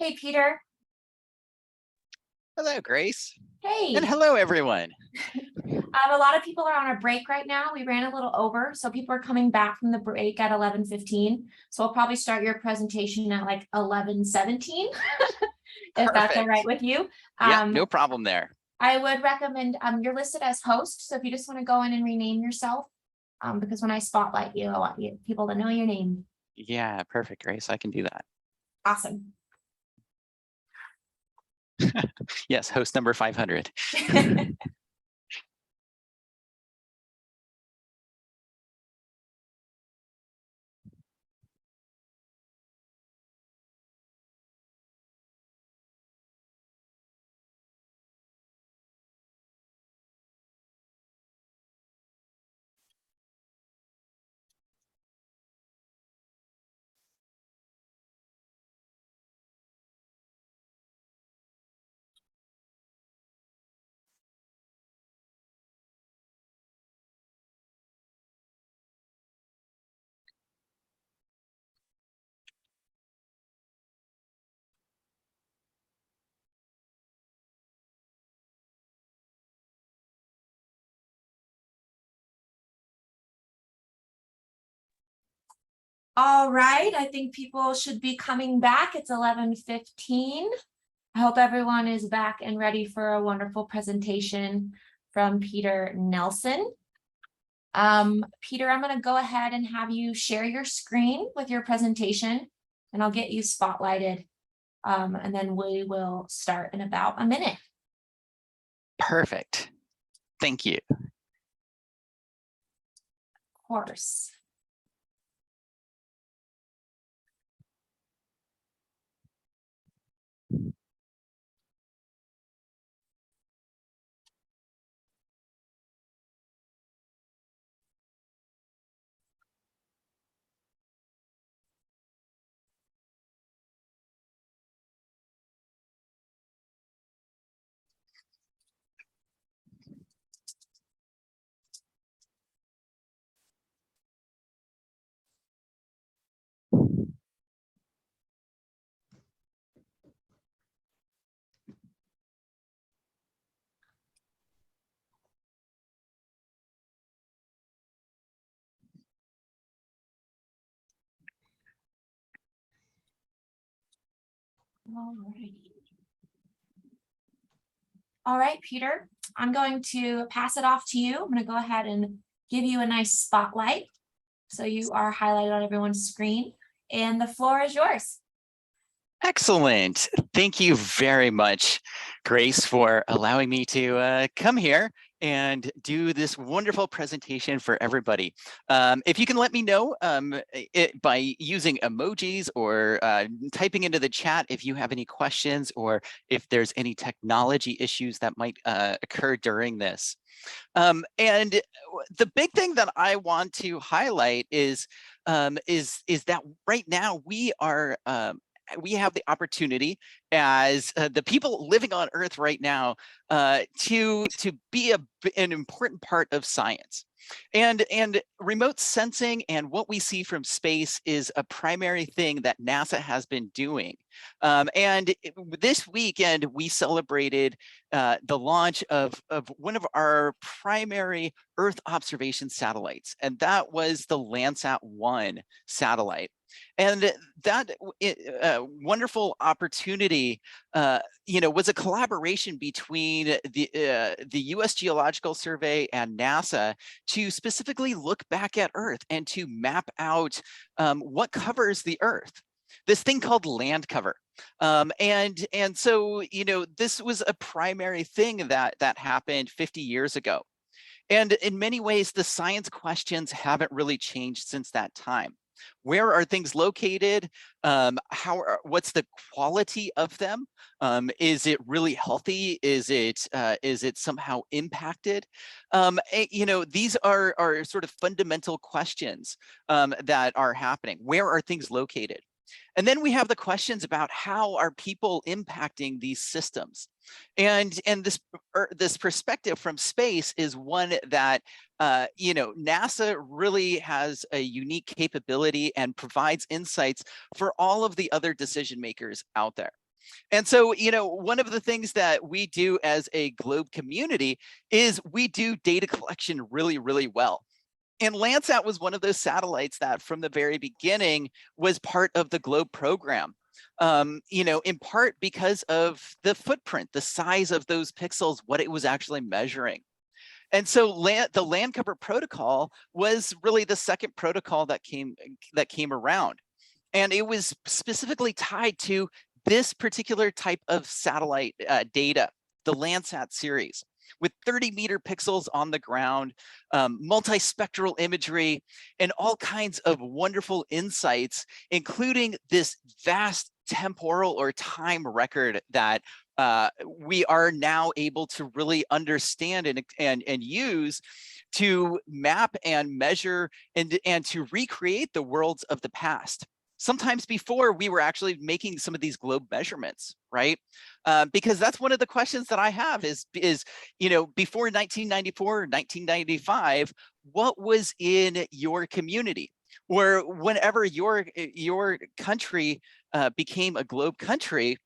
Hey, Peter. Hello, Grace. Hey. And hello, everyone. A lot of people are on a break right now. We ran a little over, so people are coming back from the break at 11:15. So I'll probably start your presentation at like 11:17, if that's all right Perfect. with you. Yeah, no problem there. I would recommend, you're listed as host, so if you just want to go in and rename yourself, because when I spotlight you, I want people to know your name. Yeah, perfect, Grace. I can do that. Awesome. Yes, host number 500. All right, I think people should be coming back. It's 11:15. I hope everyone is back and ready for a wonderful presentation from Peter Nelson. Peter, I'm going to go ahead and have you share your screen with your presentation, and I'll get you spotlighted. And then we will start in about a minute. Perfect. Thank you. Of course. All right, Peter, I'm going to pass it off to you. I'm going to go ahead and give you a nice spotlight. So you are highlighted on everyone's screen, and the floor is yours. Excellent. Thank you very much, Grace, for allowing me to come here and do this wonderful presentation for everybody. If you can let me know by using emojis or typing into the chat if you have any questions or if there's any technology issues that might occur during this. And the big thing that I want to highlight is that right now we have the opportunity as the people living on Earth right now to be an important part of science. And remote sensing and what we see from space is a primary thing that NASA has been doing. This weekend, we celebrated the launch of one of our primary Earth observation satellites, and that was the Landsat 1 satellite. And that wonderful opportunity, was a collaboration between the U.S. Geological Survey and NASA to specifically look back at Earth and to map out what covers the Earth. This thing called land cover. And so, this was a primary thing that happened 50 years ago. And in many ways, the science questions haven't really changed since that time. Where are things located? What's the quality of them? Is it really healthy? Is it somehow impacted? These are sort of fundamental questions that are happening. Where are things located? And then we have the questions about how are people impacting these systems? And this perspective from space is one that NASA really has a unique capability and provides insights for all of the other decision makers out there. And so, you know, one of the things that we do as a Globe community is we do data collection really, really well. And Landsat was one of those satellites that from the very beginning was part of the Globe program. You know, in part because of the footprint, the size of those pixels, what it was actually measuring. And so the land cover protocol was really the second protocol that came around. And it was specifically tied to this particular type of satellite data, the Landsat series, with 30-meter pixels on the ground, multispectral imagery, and all kinds of wonderful insights, including this vast temporal or time record that we are now able to really understand and use to map and measure and to recreate the worlds of the past. Sometimes before we were actually making some of these globe measurements, right? Because that's one of the questions that I have is, you know, before 1994, 1995, what was in your community? Or whenever your country became a globe country,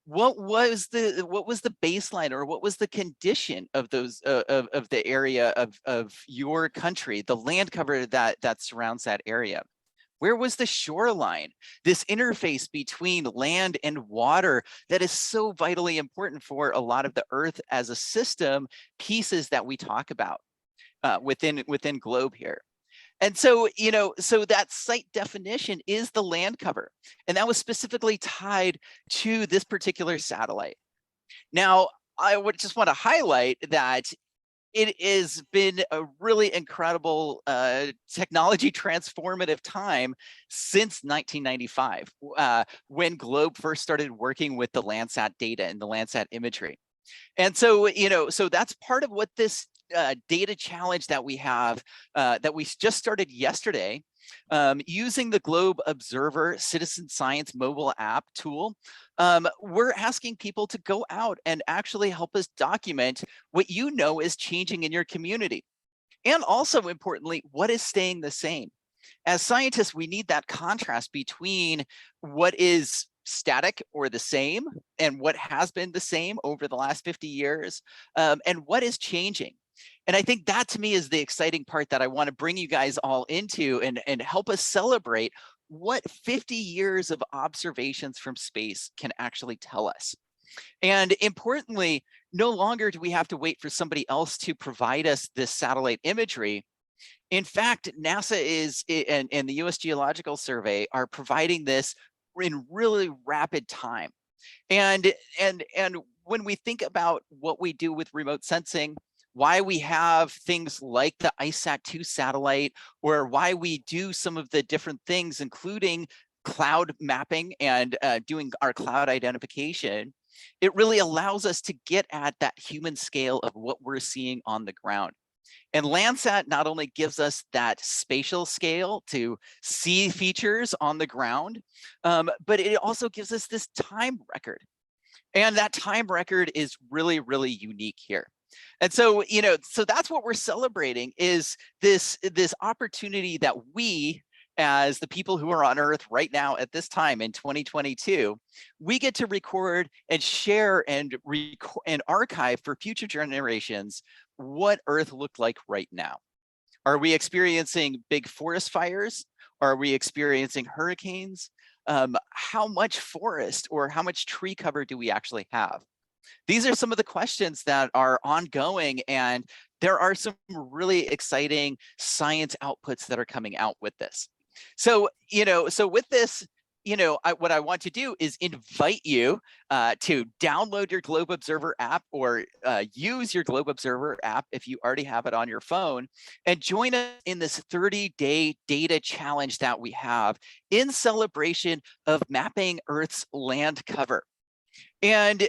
what was the baseline or what was the condition of those of the area of your country, the land cover that surrounds that area? Where was the shoreline, this interface between land and water that is so vitally important for a lot of the Earth as a system pieces that we talk about within Globe here? And so, you know, so that site definition is the land cover, and that was specifically tied to this particular satellite. Now, I would just want to highlight that it has been a really incredible technology transformative time since 1995, when Globe first started working with the Landsat data and the Landsat imagery. And so, you know, so that's part of what this data challenge that we have, that we just started yesterday, using the Globe Observer citizen science mobile app tool. We're asking people to go out and actually help us document what you know is changing in your community. And also importantly, what is staying the same. As scientists, we need that contrast between what is static or the same and what has been the same over the last 50 years, and what is changing. And I think that to me is the exciting part that I want to bring you guys all into and help us celebrate what 50 years of observations from space can actually tell us. And importantly, no longer do we have to wait for somebody else to provide us this satellite imagery. In fact, NASA and the US Geological Survey are providing this in really rapid time. And when we think about what we do with remote sensing, why we have things like the ICESat-2 satellite, or why we do some of the different things, including cloud mapping and doing our cloud identification, it really allows us to get at that human scale of what we're seeing on the ground. And Landsat not only gives us that spatial scale to see features on the ground, but it also gives us this time record. And that time record is really, really unique here. And so, you know, so that's what we're celebrating, is this opportunity that we, as the people who are on Earth right now at this time in 2022, we get to record and share and archive for future generations what Earth looked like right now. Are we experiencing big forest fires? Are we experiencing hurricanes? How much forest or how much tree cover do we actually have? These are some of the questions that are ongoing, and there are some really exciting science outputs that are coming out with this. So, you know, so with this, you know, what I want to do is invite you to download your Globe Observer app, or use your Globe Observer app if you already have it on your phone, and join us in this 30-day data challenge that we have in celebration of mapping Earth's land cover. And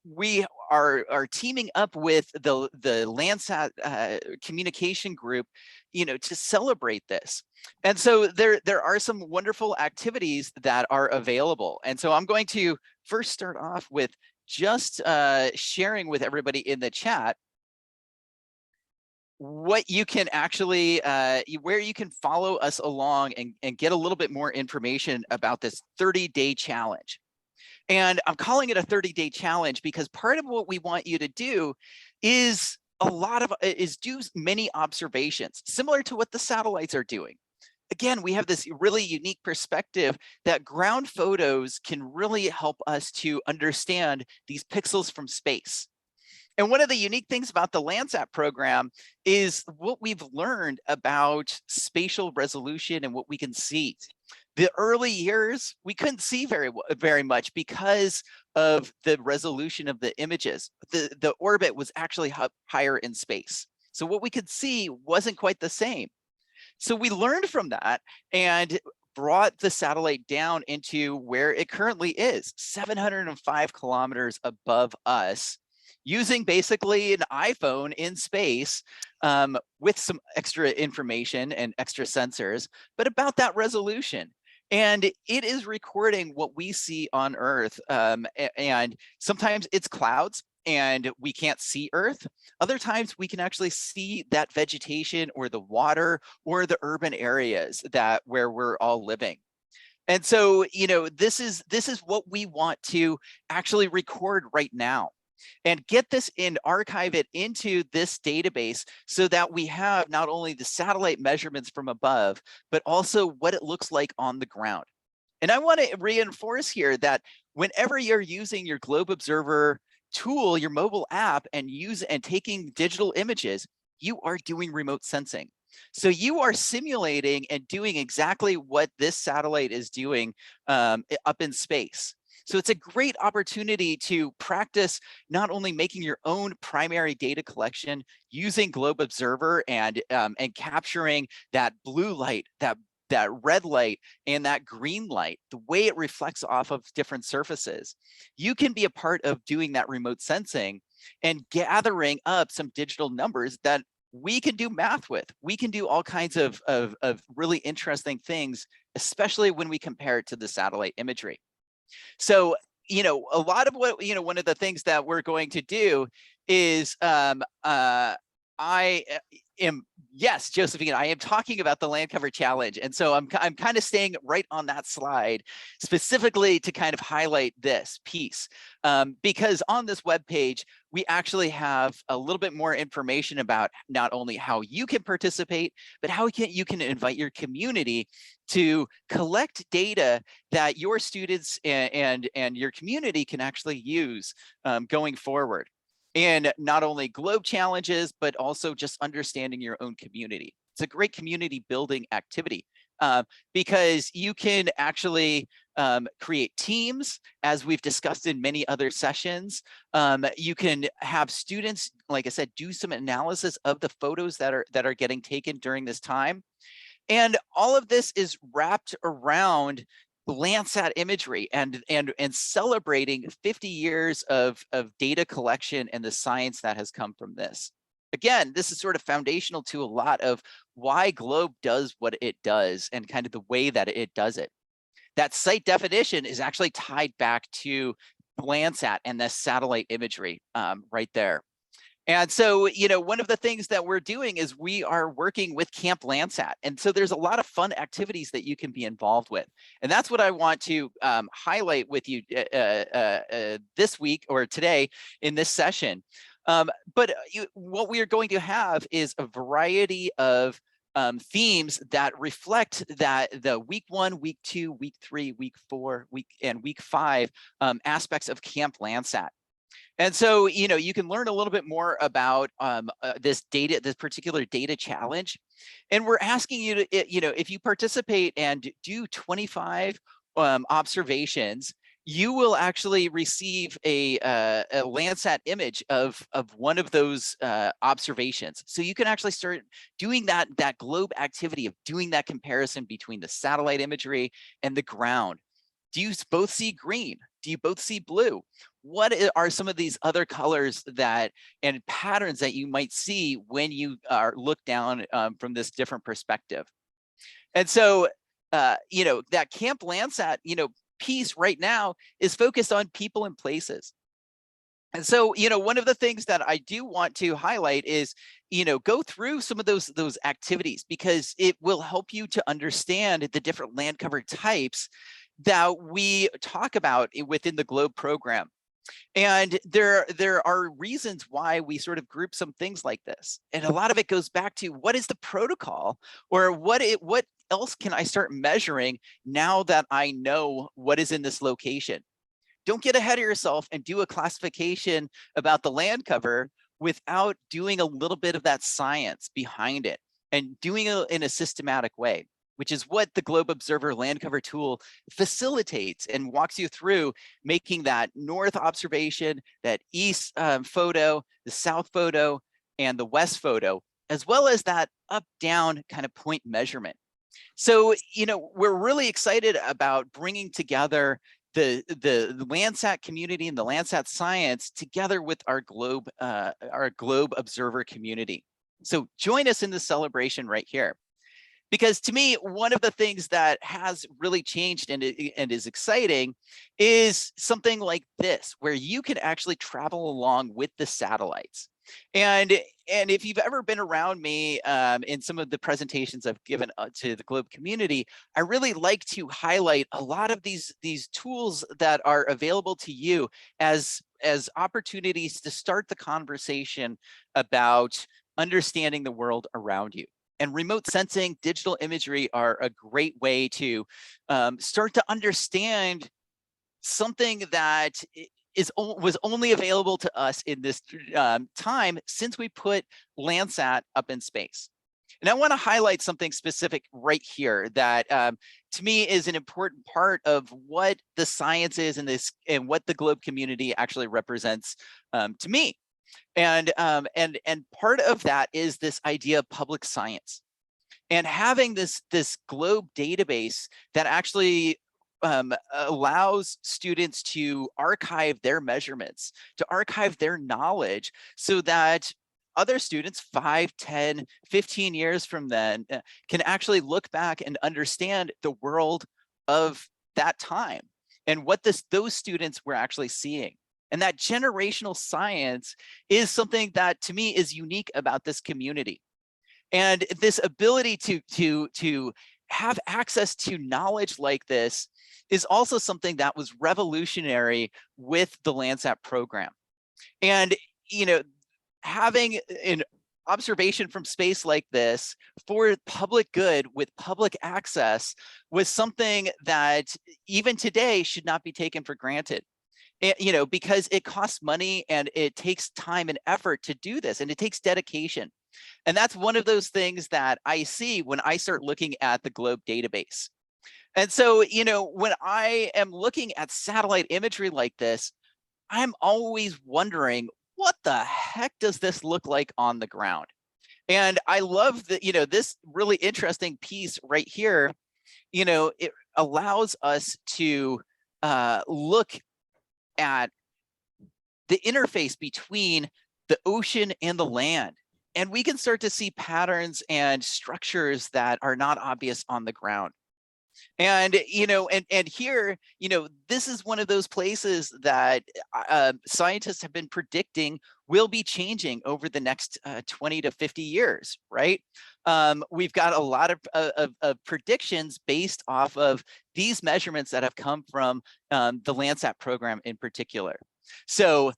we are teaming up with the Landsat communication group, you know, to celebrate this. And so there are some wonderful activities that are available. And so I'm going to first start off with just sharing with everybody in the chat what you can actually, where you can follow us along and get a little bit more information about this 30-day challenge. And I'm calling it a 30-day challenge because part of what we want you to do is do many observations, similar to what the satellites are doing. Again, we have this really unique perspective that ground photos can really help us to understand these pixels from space. And one of the unique things about the Landsat program is what we've learned about spatial resolution and what we can see. The early years, we couldn't see very much because of the resolution of the images. The orbit was actually higher in space. So what we could see wasn't quite the same. So we learned from that and brought the satellite down into where it currently is, 705 kilometers above us, using basically an iPhone in space with some extra information and extra sensors, but about that resolution. And it is recording what we see on Earth. And sometimes it's clouds and we can't see Earth. Other times we can actually see that vegetation or the water or the urban areas where we're all living. And so, this is what we want to actually record right now and get this and archive it into this database so that we have not only the satellite measurements from above, but also what it looks like on the ground. And I want to reinforce here that whenever you're using your Globe Observer tool, your mobile app, and taking digital images, you are doing remote sensing. So you are simulating and doing exactly what this satellite is doing up in space. So it's a great opportunity to practice not only making your own primary data collection using Globe Observer and capturing that blue light, that red light, and that green light, the way it reflects off of different surfaces. You can be a part of doing that remote sensing and gathering up some digital numbers that we can do math with. We can do all kinds of really interesting things, especially when we compare it to the satellite imagery. So, a lot of what, one of the things that we're going to do is yes, Josephine, I am talking about the Land Cover Challenge. And so I'm kind of staying right on that slide specifically to kind of highlight this piece because on this webpage, we actually have a little bit more information about not only how you can participate, but how you can invite your community to collect data that your students and your community can actually use going forward. And not only Globe challenges, but also just understanding your own community. It's a great community building activity because you can actually create teams, as we've discussed in many other sessions. You can have students, like I said, do some analysis of the photos that are getting taken during this time. And all of this is wrapped around Landsat imagery and celebrating 50 years of data collection and the science that has come from this. Again, this is sort of foundational to a lot of why Globe does what it does and kind of the way that it does it. That site definition is actually tied back to Landsat and the satellite imagery right there. And so, one of the things that we're doing is we are working with Camp Landsat. And so there's a lot of fun activities that you can be involved with. And that's what I want to highlight with you this week or today in this session. But what we are going to have is a variety of themes that reflect the week 1, week 2, week 3, week 4, and week 5 aspects of Camp Landsat. And so, you can learn a little bit more about this particular data challenge. And we're asking you to, if you participate and do 25 observations, you will actually receive a Landsat image of one of those observations. So you can actually start doing that Globe activity of doing that comparison between the satellite imagery and the ground. Do you both see green? Do you both see blue? What are some of these other colors and patterns that you might see when you look down from this different perspective? And so, that Camp Landsat, piece right now is focused on people and places. And so, one of the things that I do want to highlight is, go through some of those activities because it will help you to understand the different land cover types that we talk about within the GLOBE program. And there are reasons why we sort of group some things like this. And a lot of it goes back to what is the protocol, or what else can I start measuring now that I know what is in this location? Don't get ahead of yourself and do a classification about the land cover without doing a little bit of that science behind it and doing it in a systematic way, which is what the Globe Observer land cover tool facilitates and walks you through, making that north observation, that east photo, the south photo, and the west photo, as well as that up-down kind of point measurement. So, we're really excited about bringing together the Landsat community and the Landsat science together with our Globe Observer community. So join us in the celebration right here. Because to me, one of the things that has really changed and is exciting is something like this, where you can actually travel along with the satellites. And if you've ever been around me in some of the presentations I've given to the Globe community, I really like to highlight a lot of these tools that are available to you as opportunities to start the conversation about understanding the world around you. And remote sensing, digital imagery are a great way to start to understand something that was only available to us in this time since we put Landsat up in space. And I want to highlight something specific right here that to me is an important part of what the science is and what the Globe community actually represents to me. And part of that is this idea of public science, and having this Globe database that actually allows students to archive their measurements, to archive their knowledge, so that other students 5, 10, 15 years from then can actually look back and understand the world of that time and what those students were actually seeing. And that generational science is something that to me is unique about this community. And this ability to have access to knowledge like this is also something that was revolutionary with the Landsat program. And, having an observation from space like this for public good with public access was something that even today should not be taken for granted. Because it costs money and it takes time and effort to do this, and it takes dedication. And that's one of those things that I see when I start looking at the Globe database. And so, when I am looking at satellite imagery like this, I'm always wondering, what the heck does this look like on the ground? And I love that, this really interesting piece right here, it allows us to look at the interface between the ocean and the land. And we can start to see patterns and structures that are not obvious on the ground. And, and here, this is one of those places that scientists have been predicting will be changing over the next 20 to 50 years, right? We've got a lot of predictions based off of these measurements that have come from the Landsat program in particular. So,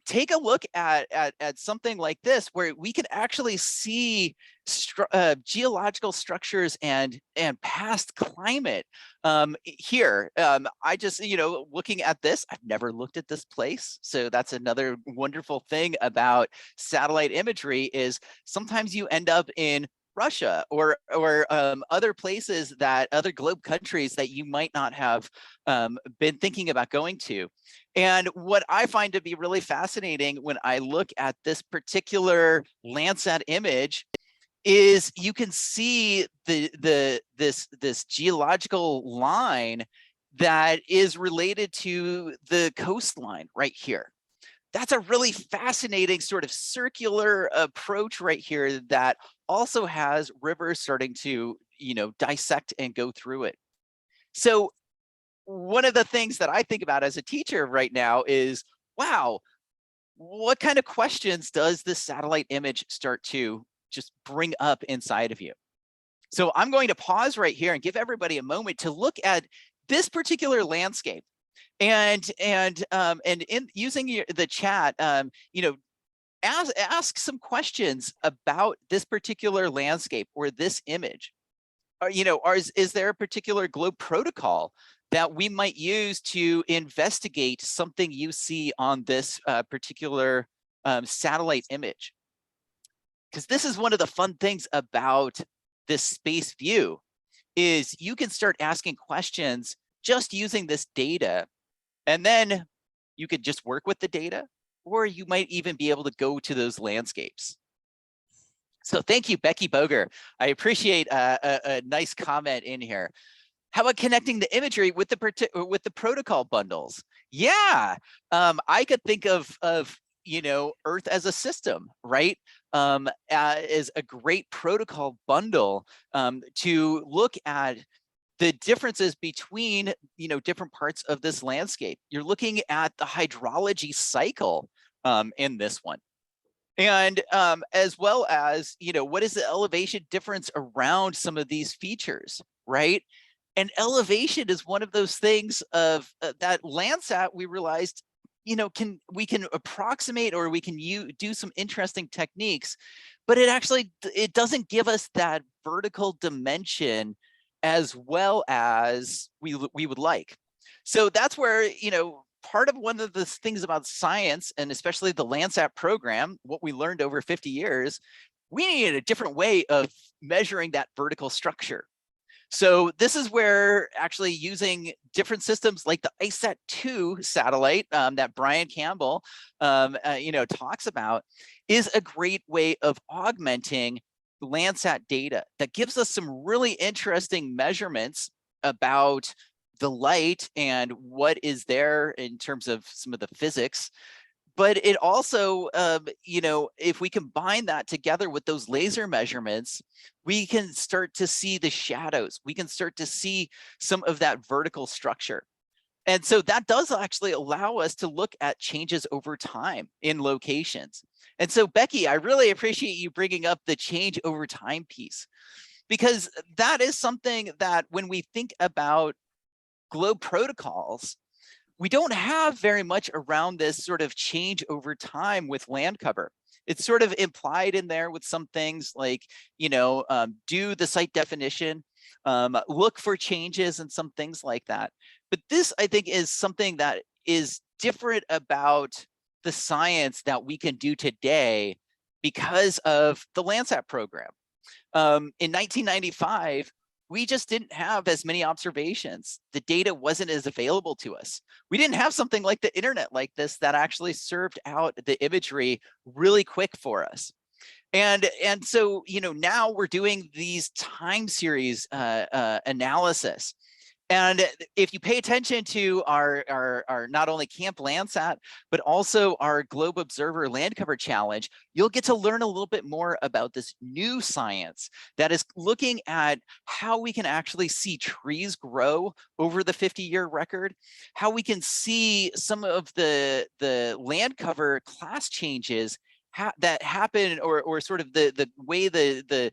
take a look at something like this, where we can actually see geological structures and past climate here. I just, looking at this, I've never looked at this place. So that's another wonderful thing about satellite imagery is sometimes you end up in Russia or other places, that other Globe countries that you might not have been thinking about going to. And what I find to be really fascinating when I look at this particular Landsat image is you can see this geological line that is related to the coastline right here. That's a really fascinating sort of circular approach right here that also has rivers starting to, dissect and go through it. So one of the things that I think about as a teacher right now is, wow, what kind of questions does this satellite image start to just bring up inside of you? So I'm going to pause right here and give everybody a moment to look at this particular landscape. And in using the chat, you know, ask some questions about this particular landscape or this image. You know, is there a particular GLOBE protocol that we might use to investigate something you see on this particular satellite image? Because this is one of the fun things about this space view, is you can start asking questions just using this data, and then you could just work with the data, or you might even be able to go to those landscapes. So thank you, Becky Boger. I appreciate a nice comment in here. How about connecting the imagery with the protocol bundles? Yeah, I could think of you know, Earth as a system, right? Is a great protocol bundle to look at the differences between, you know, different parts of this landscape. You're looking at the hydrology cycle in this one. And as well as, you know, what is the elevation difference around some of these features, right? And elevation is one of those things of that Landsat, we realized, you know, we can approximate, or we can do some interesting techniques, but it doesn't give us that vertical dimension as well as we would like. So that's where, you know, part of one of the things about science, and especially the Landsat program, what we learned over 50 years, we needed a different way of measuring that vertical structure. So this is where actually using different systems like the ICESat-2 satellite that Brian Campbell, you know, talks about, is a great way of augmenting Landsat data that gives us some really interesting measurements about the light and what is there in terms of some of the physics. But it also, you know, if we combine that together with those laser measurements, we can start to see the shadows. We can start to see some of that vertical structure. And so that does actually allow us to look at changes over time in locations. And so, Becky, I really appreciate you bringing up the change over time piece, because that is something that when we think about GLOBE protocols, we don't have very much around this sort of change over time with land cover. It's sort of implied in there with some things like, you know, do the site definition, look for changes and some things like that. But this, I think, is something that is different about the science that we can do today because of the Landsat program. In 1995, we just didn't have as many observations. The data wasn't as available to us. We didn't have something like the internet like this that actually served out the imagery really quick for us. And so, you know, now we're doing these time series analysis. And if you pay attention to our not only Camp Landsat, but also our Globe Observer Land Cover Challenge, you'll get to learn a little bit more about this new science that is looking at how we can actually see trees grow over the 50-year record, how we can see some of the land cover class changes that happen, or sort of the way the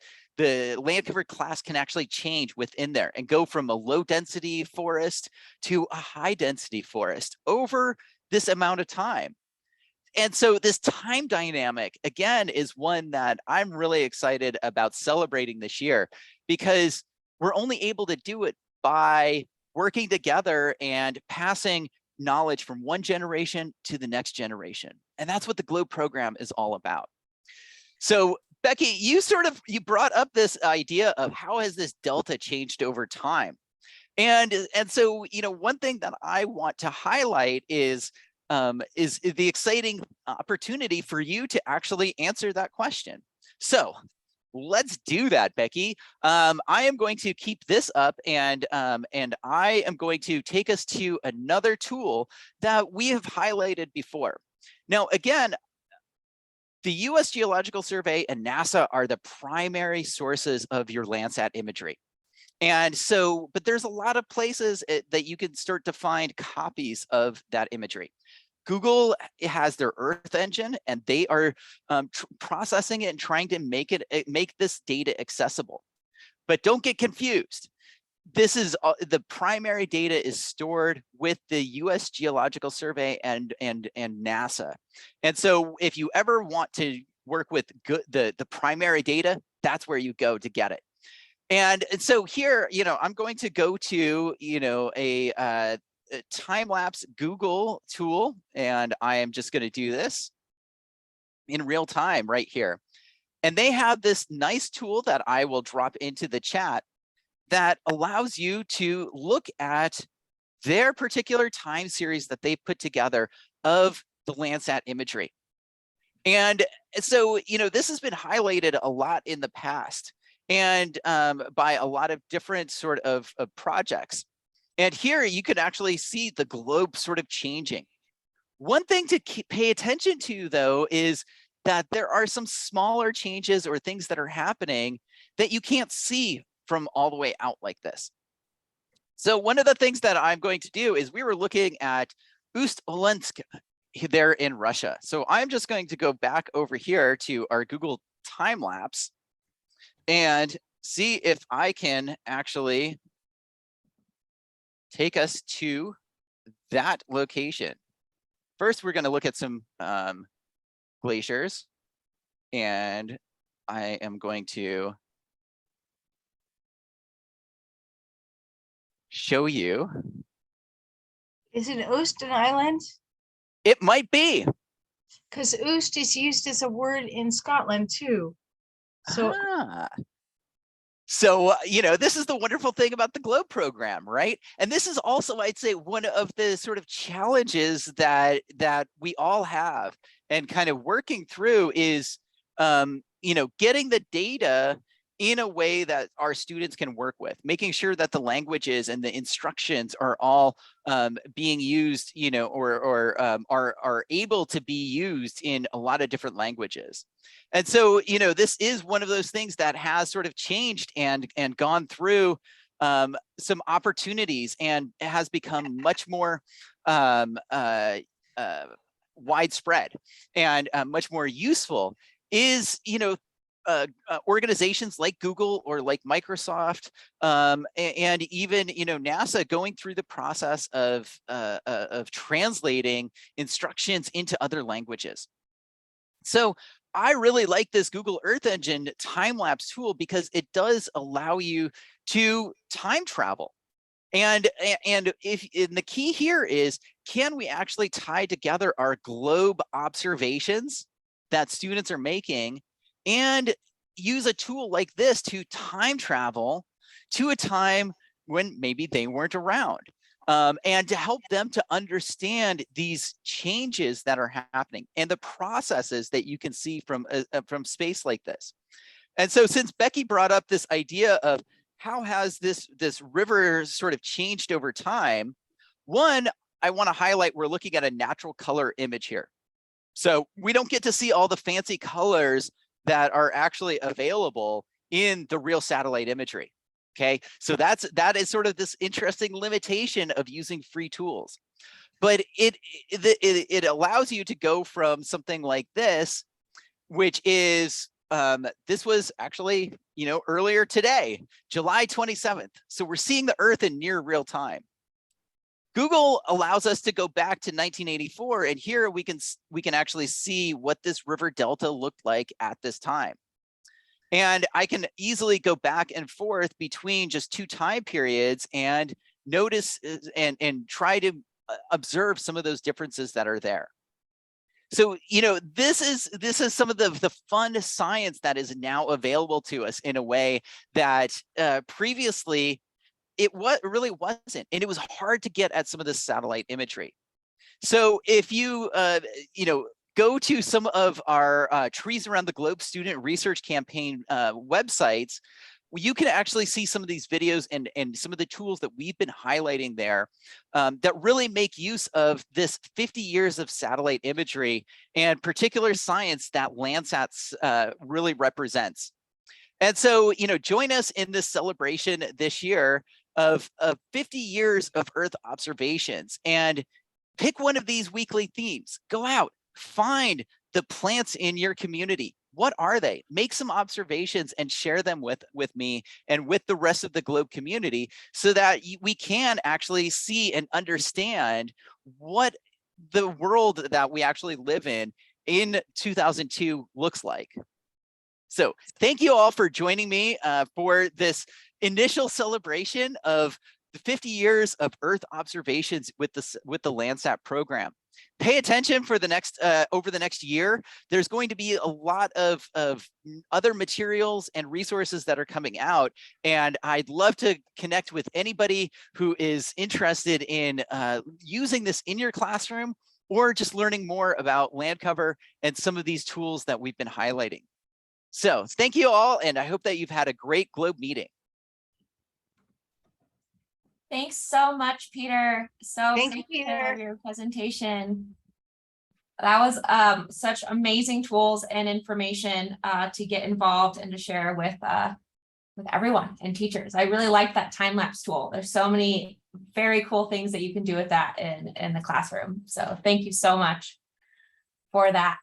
land cover class can actually change within there and go from a low density forest to a high density forest over this amount of time. And so this time dynamic, again, is one that I'm really excited about celebrating this year, because we're only able to do it by working together and passing knowledge from one generation to the next generation. And that's what the GLOBE program is all about. So Becky, you brought up this idea of how has this delta changed over time? And so, you know, one thing that I want to highlight is the exciting opportunity for you to actually answer that question. So let's do that, Becky. I am going to keep this up, and I am going to take us to another tool that we have highlighted before. Now, again, the U.S. Geological Survey and NASA are the primary sources of your Landsat imagery. And so, but there's a lot of places that you can start to find copies of that imagery. Google has their Earth engine, and they are processing it and trying to make this data accessible. But don't get confused. this is the primary data is stored with the U.S. Geological Survey and NASA. And so if you ever want to work with the primary data, that's where you go to get it. And so here, I'm going to go to, a time-lapse Google tool, and I am just going to do this in real time right here. And they have this nice tool that I will drop into the chat that allows you to look at their particular time series that they put together of the Landsat imagery. And so, this has been highlighted a lot in the past and by a lot of different sort of projects. And here you can actually see the globe sort of changing. One thing to pay attention to, though, is that there are some smaller changes or things that are happening that you can't see from all the way out like this. So one of the things that I'm going to do is we were looking at Ust-Olensk there in Russia. So I'm just going to go back over here to our Google time lapse and see if I can actually take us to that location. First, we're going to look at some glaciers, and I am going to show you. Is it Oost an island? It might be. Because Oost is used as a word in Scotland too. So So, this is the wonderful thing about the GLOBE program, right? And this is also, I'd say, one of the sort of challenges that we all have and kind of working through is, getting the data in a way that our students can work with, making sure that the languages and the instructions are all being used, or are able to be used in a lot of different languages. And so, this is one of those things that has sort of changed and gone through some opportunities and has become much more widespread and much more useful is, organizations like Google or like Microsoft, and even NASA going through the process of translating instructions into other languages. So I really like this Google Earth Engine time-lapse tool because it does allow you to time travel. And the key here is, can we actually tie together our globe observations that students are making and use a tool like this to time travel to a time when maybe they weren't around, and to help them to understand these changes that are happening and the processes that you can see from space like this. And so since Becky brought up this idea of how has this river sort of changed over time, one, I want to highlight, we're looking at a natural color image here. So we don't get to see all the fancy colors that are actually available in the real satellite imagery. Okay, so that is sort of this interesting limitation of using free tools, but it allows you to go from something like this, which is this was actually earlier today, July 27th. So we're seeing the Earth in near real time. Google allows us to go back to 1984, and here we can actually see what this river delta looked like at this time. And I can easily go back and forth between just two time periods and notice and try to observe some of those differences that are there. So, this is some of the fun science that is now available to us in a way that previously it really wasn't, and it was hard to get at some of the satellite imagery. So if you go to some of our Trees Around the Globe student research campaign websites, you can actually see some of these videos and some of the tools that we've been highlighting there that really make use of this 50 years of satellite imagery and particular science that Landsat really represents. And so, join us in this celebration this year of 50 years of Earth observations, and pick one of these weekly themes. Go out, find the plants in your community, What are they? Make some observations and share them with me and with the rest of the GLOBE community so that we can actually see and understand what the world that we actually live in 2002 looks like. So thank you all for joining me for this initial celebration of the 50 years of Earth observations with the Landsat program. Pay attention for the next over the next year. There's going to be a lot of other materials and resources that are coming out, and I'd love to connect with anybody who is interested in using this in your classroom or just learning more about land cover and some of these tools that we've been highlighting. So thank you all, and I hope that you've had a great GLOBE meeting. Thanks so much, Peter. So Thank you, appreciative of Peter. your presentation. That was such amazing tools and information to get involved and to share with everyone and teachers. I really like that time-lapse tool. There's so many very cool things that you can do with that in the classroom. So thank you so much for that.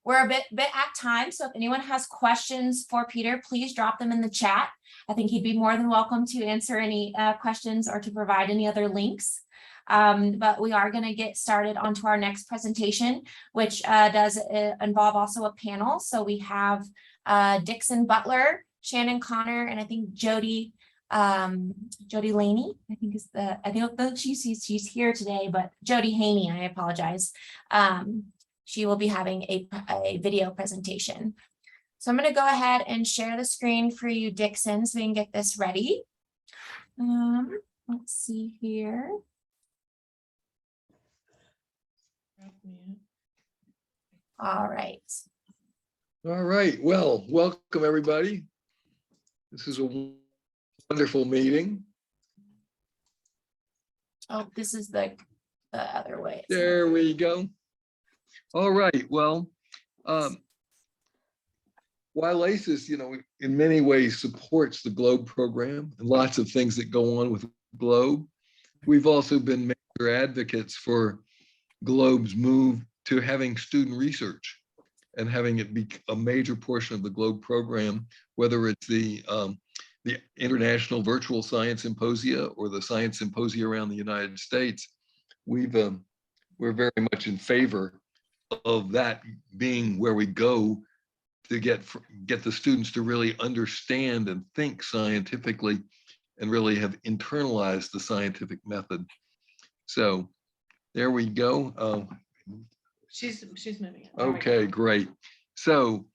We're a bit at time, so if anyone has questions for Peter, please drop them in the chat. I think he'd be more than welcome to answer any questions or to provide any other links. But we are going to get started onto our next presentation, which does involve also a panel. So we have Dixon Butler, Shannon Connor, and I think Jody Laney, I think she's here today, but Jody Haney, I apologize. She will be having a video presentation. So I'm going to go ahead and share the screen for you, Dixon, so we can get this ready. Let's see here. All right. All right. Well, welcome everybody. This is a wonderful meeting. Oh, this is the other way. There we go. All right. Well, YLACES, in many ways supports the GLOBE program and lots of things that go on with GLOBE. We've also been major advocates for GLOBE's move to having student research and having it be a major portion of the GLOBE program, whether it's the International Virtual Science Symposia or the Science Symposia around the United States. We're very much in favor of that being where we go to get the students to really understand and think scientifically and really have internalized the scientific method. So there we go. She's moving it. Okay, great. So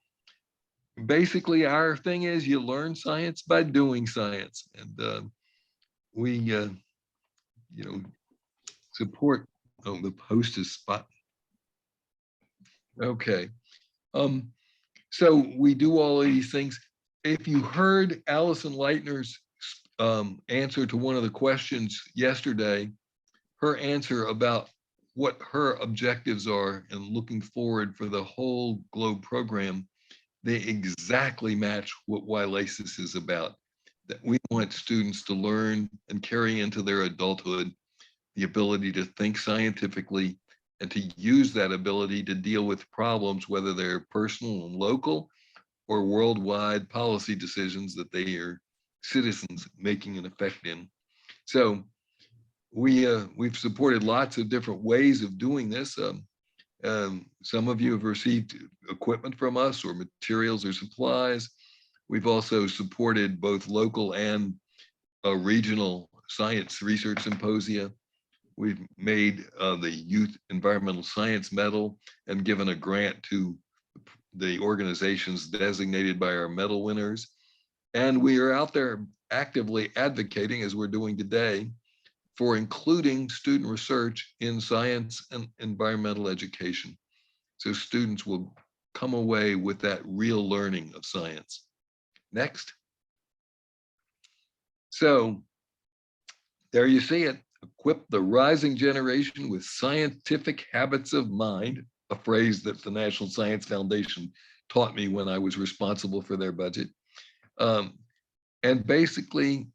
basically our thing is you learn science by doing science, and we support. Oh, the post is spot. Okay. So we do all of these things. If you heard Allison Leitner's answer to one of the questions yesterday, her answer about what her objectives are and looking forward for the whole GLOBE program, they exactly match what YLACES is about. That we want students to learn and carry into their adulthood the ability to think scientifically and to use that ability to deal with problems, whether they're personal and local or worldwide policy decisions that they are citizens making an effect in. So we've supported lots of different ways of doing this. Some of you have received equipment from us or materials or supplies. We've also supported both local and regional science research symposia. We've made the Youth Environmental Science Medal and given a grant to the organizations designated by our medal winners. And we are out there actively advocating, as we're doing today, for including student research in science and environmental education. So students will come away with that real learning of science. Next. So there you see it. Equip the rising generation with scientific habits of mind, a phrase that the National Science Foundation taught me when I was responsible for their budget. And basically,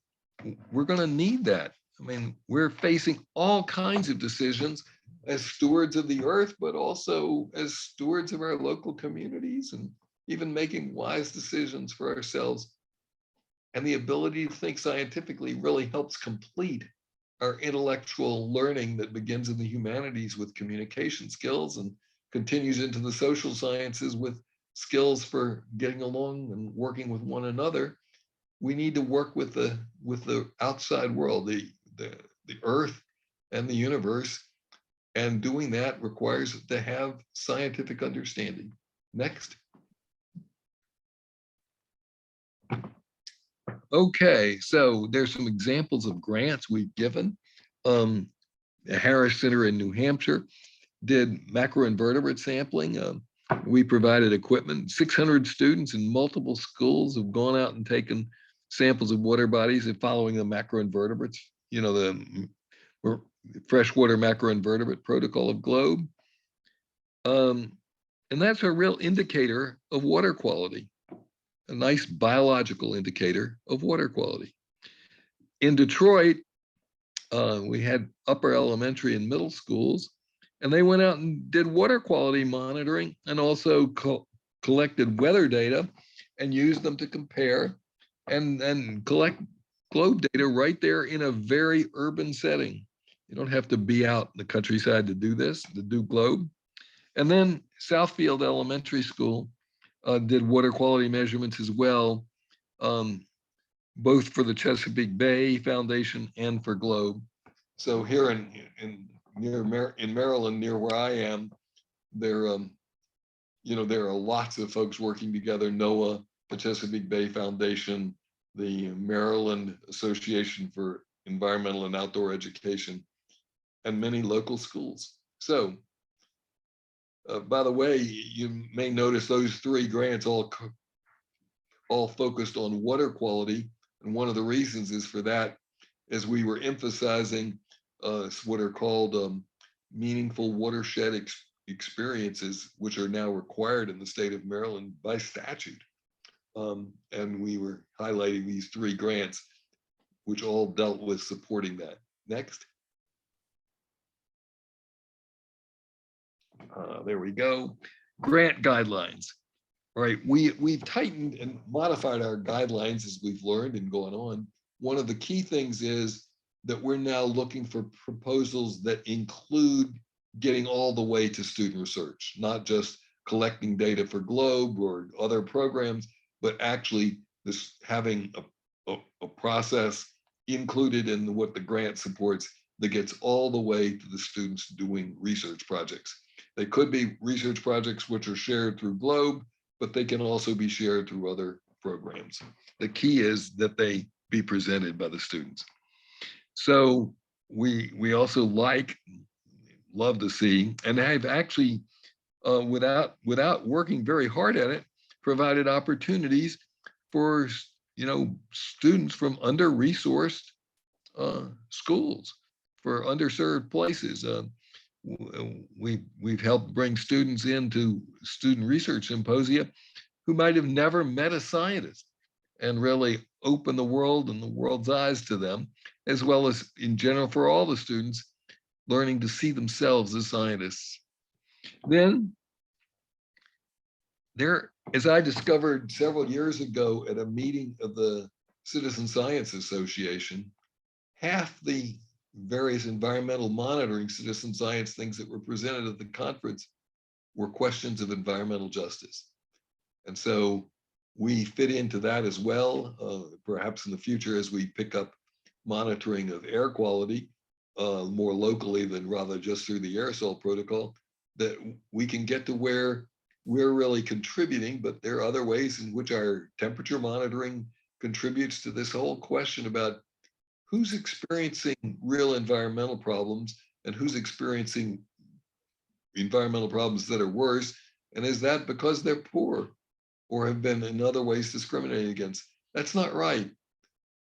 we're going to need that. I mean, we're facing all kinds of decisions as stewards of the earth, but also as stewards of our local communities and even making wise decisions for ourselves. And the ability to think scientifically really helps complete our intellectual learning that begins in the humanities with communication skills and continues into the social sciences with skills for getting along and working with one another. We need to work with the outside world, the earth and the universe. And doing that requires to have scientific understanding. Next. Okay, so there's some examples of grants we've given. The Harris Center in New Hampshire did macroinvertebrate sampling. We provided equipment. 600 students in multiple schools have gone out and taken samples of water bodies and following the macroinvertebrates, you know, the freshwater macroinvertebrate protocol of GLOBE. And that's a real indicator of water quality, a nice biological indicator of water quality. In Detroit, we had upper elementary and middle schools, and they went out and did water quality monitoring and also collected weather data and used them to compare and collect GLOBE data right there in a very urban setting. You don't have to be out in the countryside to do this, to do GLOBE. And then Southfield Elementary School did water quality measurements as well, both for the Chesapeake Bay Foundation and for GLOBE. So here in Maryland, near where I am, there are lots of folks working together. NOAA, the Chesapeake Bay Foundation, the Maryland Association for Environmental and Outdoor Education, and many local schools. So, by the way, you may notice those 3 grants all focused on water quality. And one of the reasons is for that, is we were emphasizing what are called meaningful watershed experiences, which are now required in the state of Maryland by statute. And we were highlighting these 3 grants, which all dealt with supporting that. Next. There we go. Grant guidelines. All right, we've tightened and modified our guidelines as we've learned and gone on. One of the key things is that we're now looking for proposals that include getting all the way to student research, not just collecting data for GLOBE or other programs, but actually this having a process included in what the grant supports that gets all the way to the students doing research projects. They could be research projects which are shared through GLOBE, but they can also be shared through other programs. The key is that they be presented by the students. So we also love to see, and have actually, without working very hard at it, provided opportunities for students from under-resourced schools, for underserved places. We've helped bring students into student research symposia who might have never met a scientist, and really open the world and the world's eyes to them, as well as in general for all the students learning to see themselves as scientists. Then as I discovered several years ago at a meeting of the Citizen Science Association, half the various environmental monitoring citizen science things that were presented at the conference were questions of environmental justice. And so we fit into that as well, perhaps in the future as we pick up monitoring of air quality more locally than rather just through the aerosol protocol, that we can get to where we're really contributing, but there are other ways in which our temperature monitoring contributes to this whole question about who's experiencing real environmental problems and who's experiencing environmental problems that are worse. And is that because they're poor or have been in other ways discriminated against? That's not right.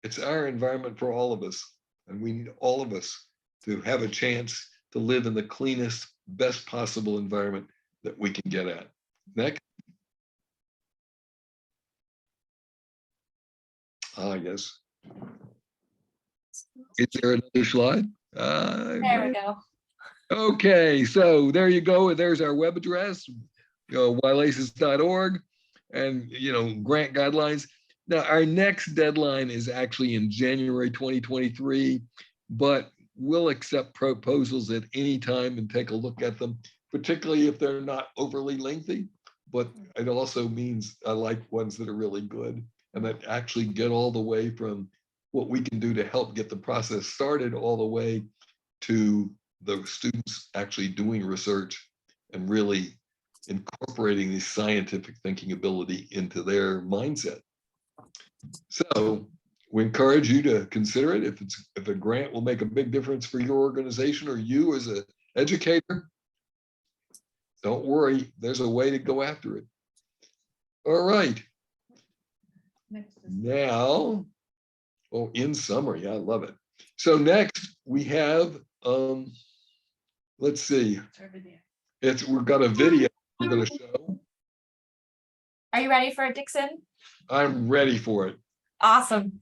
It's our environment for all of us. And we need all of us to have a chance to live in the cleanest, best possible environment that we can get at. Next. Yes. Is there another slide? There we go. Okay, so there you go. There's our web address, wilaces.org. and, grant guidelines. Now, our next deadline is actually in January 2023, but we'll accept proposals at any time and take a look at them, particularly if they're not overly lengthy. But it also means I like ones that are really good and that actually get all the way from what we can do to help get the process started all the way to the students actually doing research and really incorporating this scientific thinking ability into their mindset. So we encourage you to consider it. If a grant will make a big difference for your organization or you as an educator, don't worry, there's a way to go after it. All right. Now, in summary, I love it. So next we have, let's see, we've got a video we're going to show. Are you ready for it, Dixon? I'm ready for it. Awesome.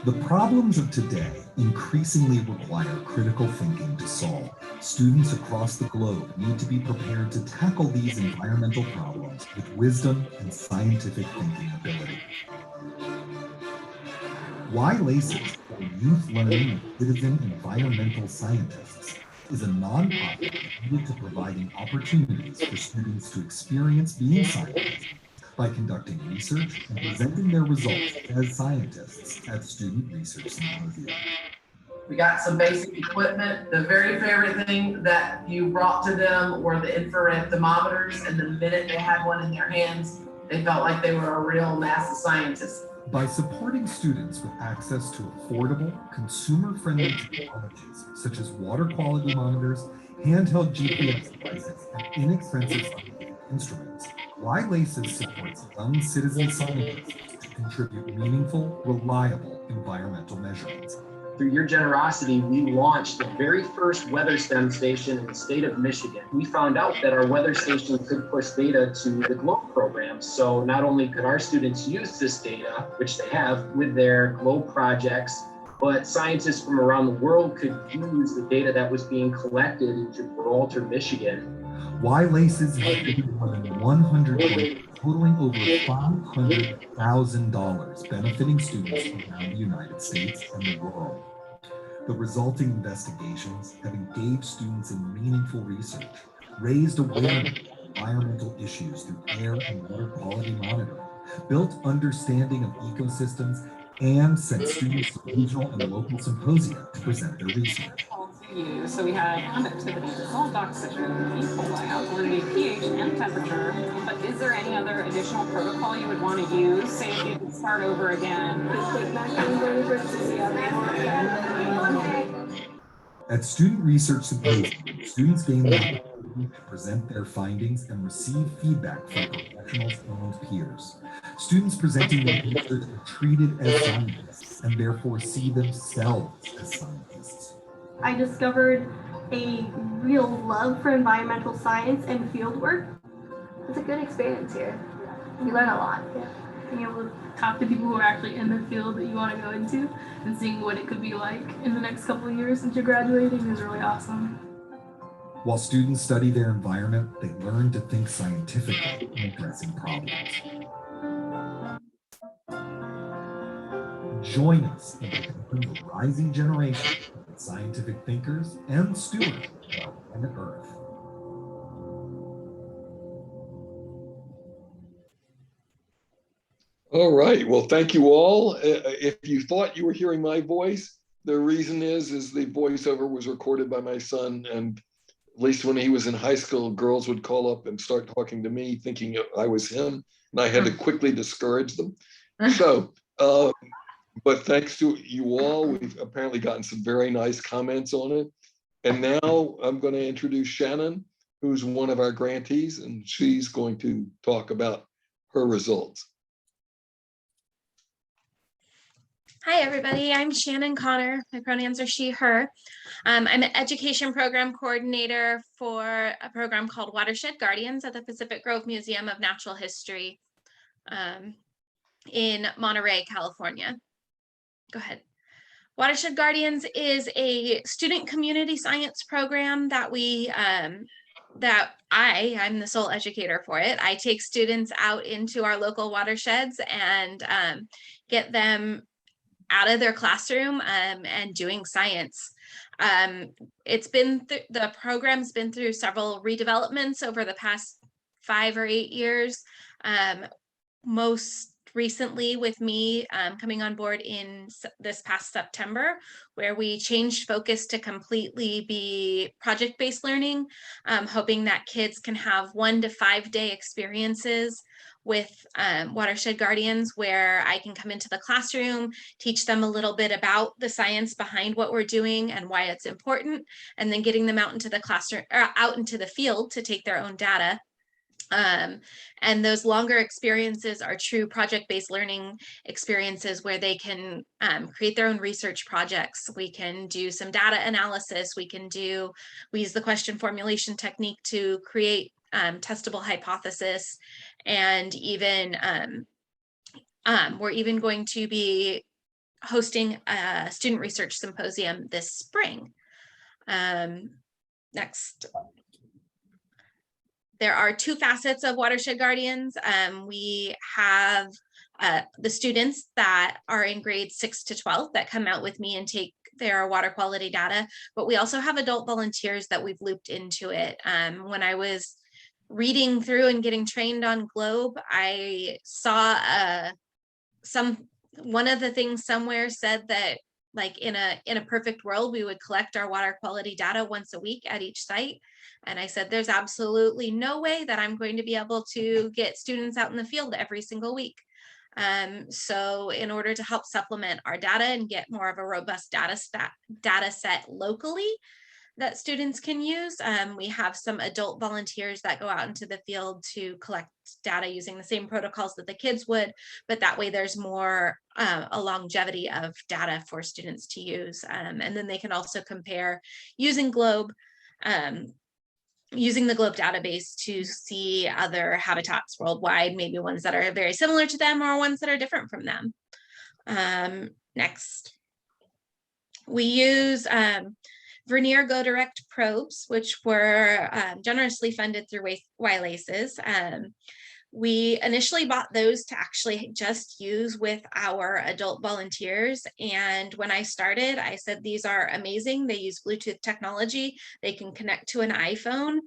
The problems of today increasingly require critical thinking to solve. Students across the globe need to be prepared to tackle these environmental problems with wisdom and scientific thinking ability. Y-LACES, or Youth Learning of Citizen Environmental Scientists, is a nonprofit committed to providing opportunities for students to experience being scientists by conducting research and presenting their results as scientists at student research symposia. We got some basic equipment. The very favorite thing that you brought to them were the infrared thermometers, and the minute they had one in their hands, they felt like they were a real NASA scientist. By supporting students with access to affordable, consumer-friendly technologies such as water quality monitors, handheld GPS devices, and inexpensive scientific instruments, Y-LACES supports young citizen scientists to contribute meaningful, reliable environmental measurements. Through your generosity, we launched the very first weather STEM station in the state of Michigan. We found out that our weather station could push data to the GLOBE program. So not only could our students use this data, which they have with their GLOBE projects, but scientists from around the world could use the data that was being collected in Gibraltar, Michigan. Y-LACES has given more than 100 grants, totaling over $500,000, benefiting students around the United States and the world. The resulting investigations have engaged students in meaningful research, raised awareness of environmental issues through air and water quality monitoring, built understanding of ecosystems, and sent students to regional and local symposia to present their research. So we had conductivity, dissolved oxygen, E. coli, alkalinity, pH, and temperature. But is there any other additional protocol you would want to use? Say if you could start over again. At Student Research Symposium, students gain the opportunity to present their findings and receive feedback from professionals and peers. Students presenting their research are treated as scientists and therefore see themselves as scientists. I discovered a real love for environmental science and fieldwork. It's a good experience here. You learn a lot. Being able to talk to people who are actually in the field that you want to go into and seeing what it could be like in the next couple of years since you're graduating is really awesome. While students study their environment, they learn to think scientifically in addressing problems. Join us in becoming the rising generation of scientific thinkers and stewards of our planet Earth. All right, well, thank you all. If you thought you were hearing my voice, the reason is the voiceover was recorded by my son, and at least when he was in high school, girls would call up and start talking to me thinking I was him, and I had to quickly discourage them. So, but thanks to you all, we've apparently gotten some very nice comments on it. And now I'm going to introduce Shannon, who's one of our grantees, and she's going to talk about her results. Hi, everybody. I'm Shannon Connor. My pronouns are she, her. I'm an education program coordinator for a program called Watershed Guardians at the Pacific Grove Museum of Natural History in Monterey, California. Go ahead. Watershed Guardians is a student community science program that I'm the sole educator for it. I take students out into our local watersheds and get them out of their classroom and doing science. The program's been through several redevelopments over the past 5 or 8 years. Most recently with me coming on board in this past September, where we changed focus to completely be project-based learning, hoping that kids can have 1 to 5 day experiences with Watershed Guardians, where I can come into the classroom, teach them a little bit about the science behind what we're doing and why it's important, and then getting them out into the classroom or out into the field to take their own data. And those longer experiences are true project-based learning experiences where they can create their own research projects. We can do some data analysis. We use the question formulation technique to create testable hypothesis. And even we're even going to be hosting a student research symposium this spring. Next. There are 2 facets of Watershed Guardians. We have the students that are in grades 6 to 12 that come out with me and take their water quality data, but we also have adult volunteers that we've looped into it. When I was reading through and getting trained on Globe, I saw one of the things somewhere said that, like, in a perfect world, we would collect our water quality data once a week at each site. And I said, there's absolutely no way that I'm going to be able to get students out in the field every single week. So in order to help supplement our data and get more of a robust data set locally that students can use, we have some adult volunteers that go out into the field to collect data using the same protocols that the kids would, but that way there's more a longevity of data for students to use. And then they can also compare using Globe, using the Globe database to see other habitats worldwide, maybe ones that are very similar to them or ones that are different from them. Next. We use Vernier Go Direct probes, which were generously funded through YLACES. We initially bought those to actually just use with our adult volunteers. And when I started, I said, these are amazing. They use Bluetooth technology. They can connect to an iPhone,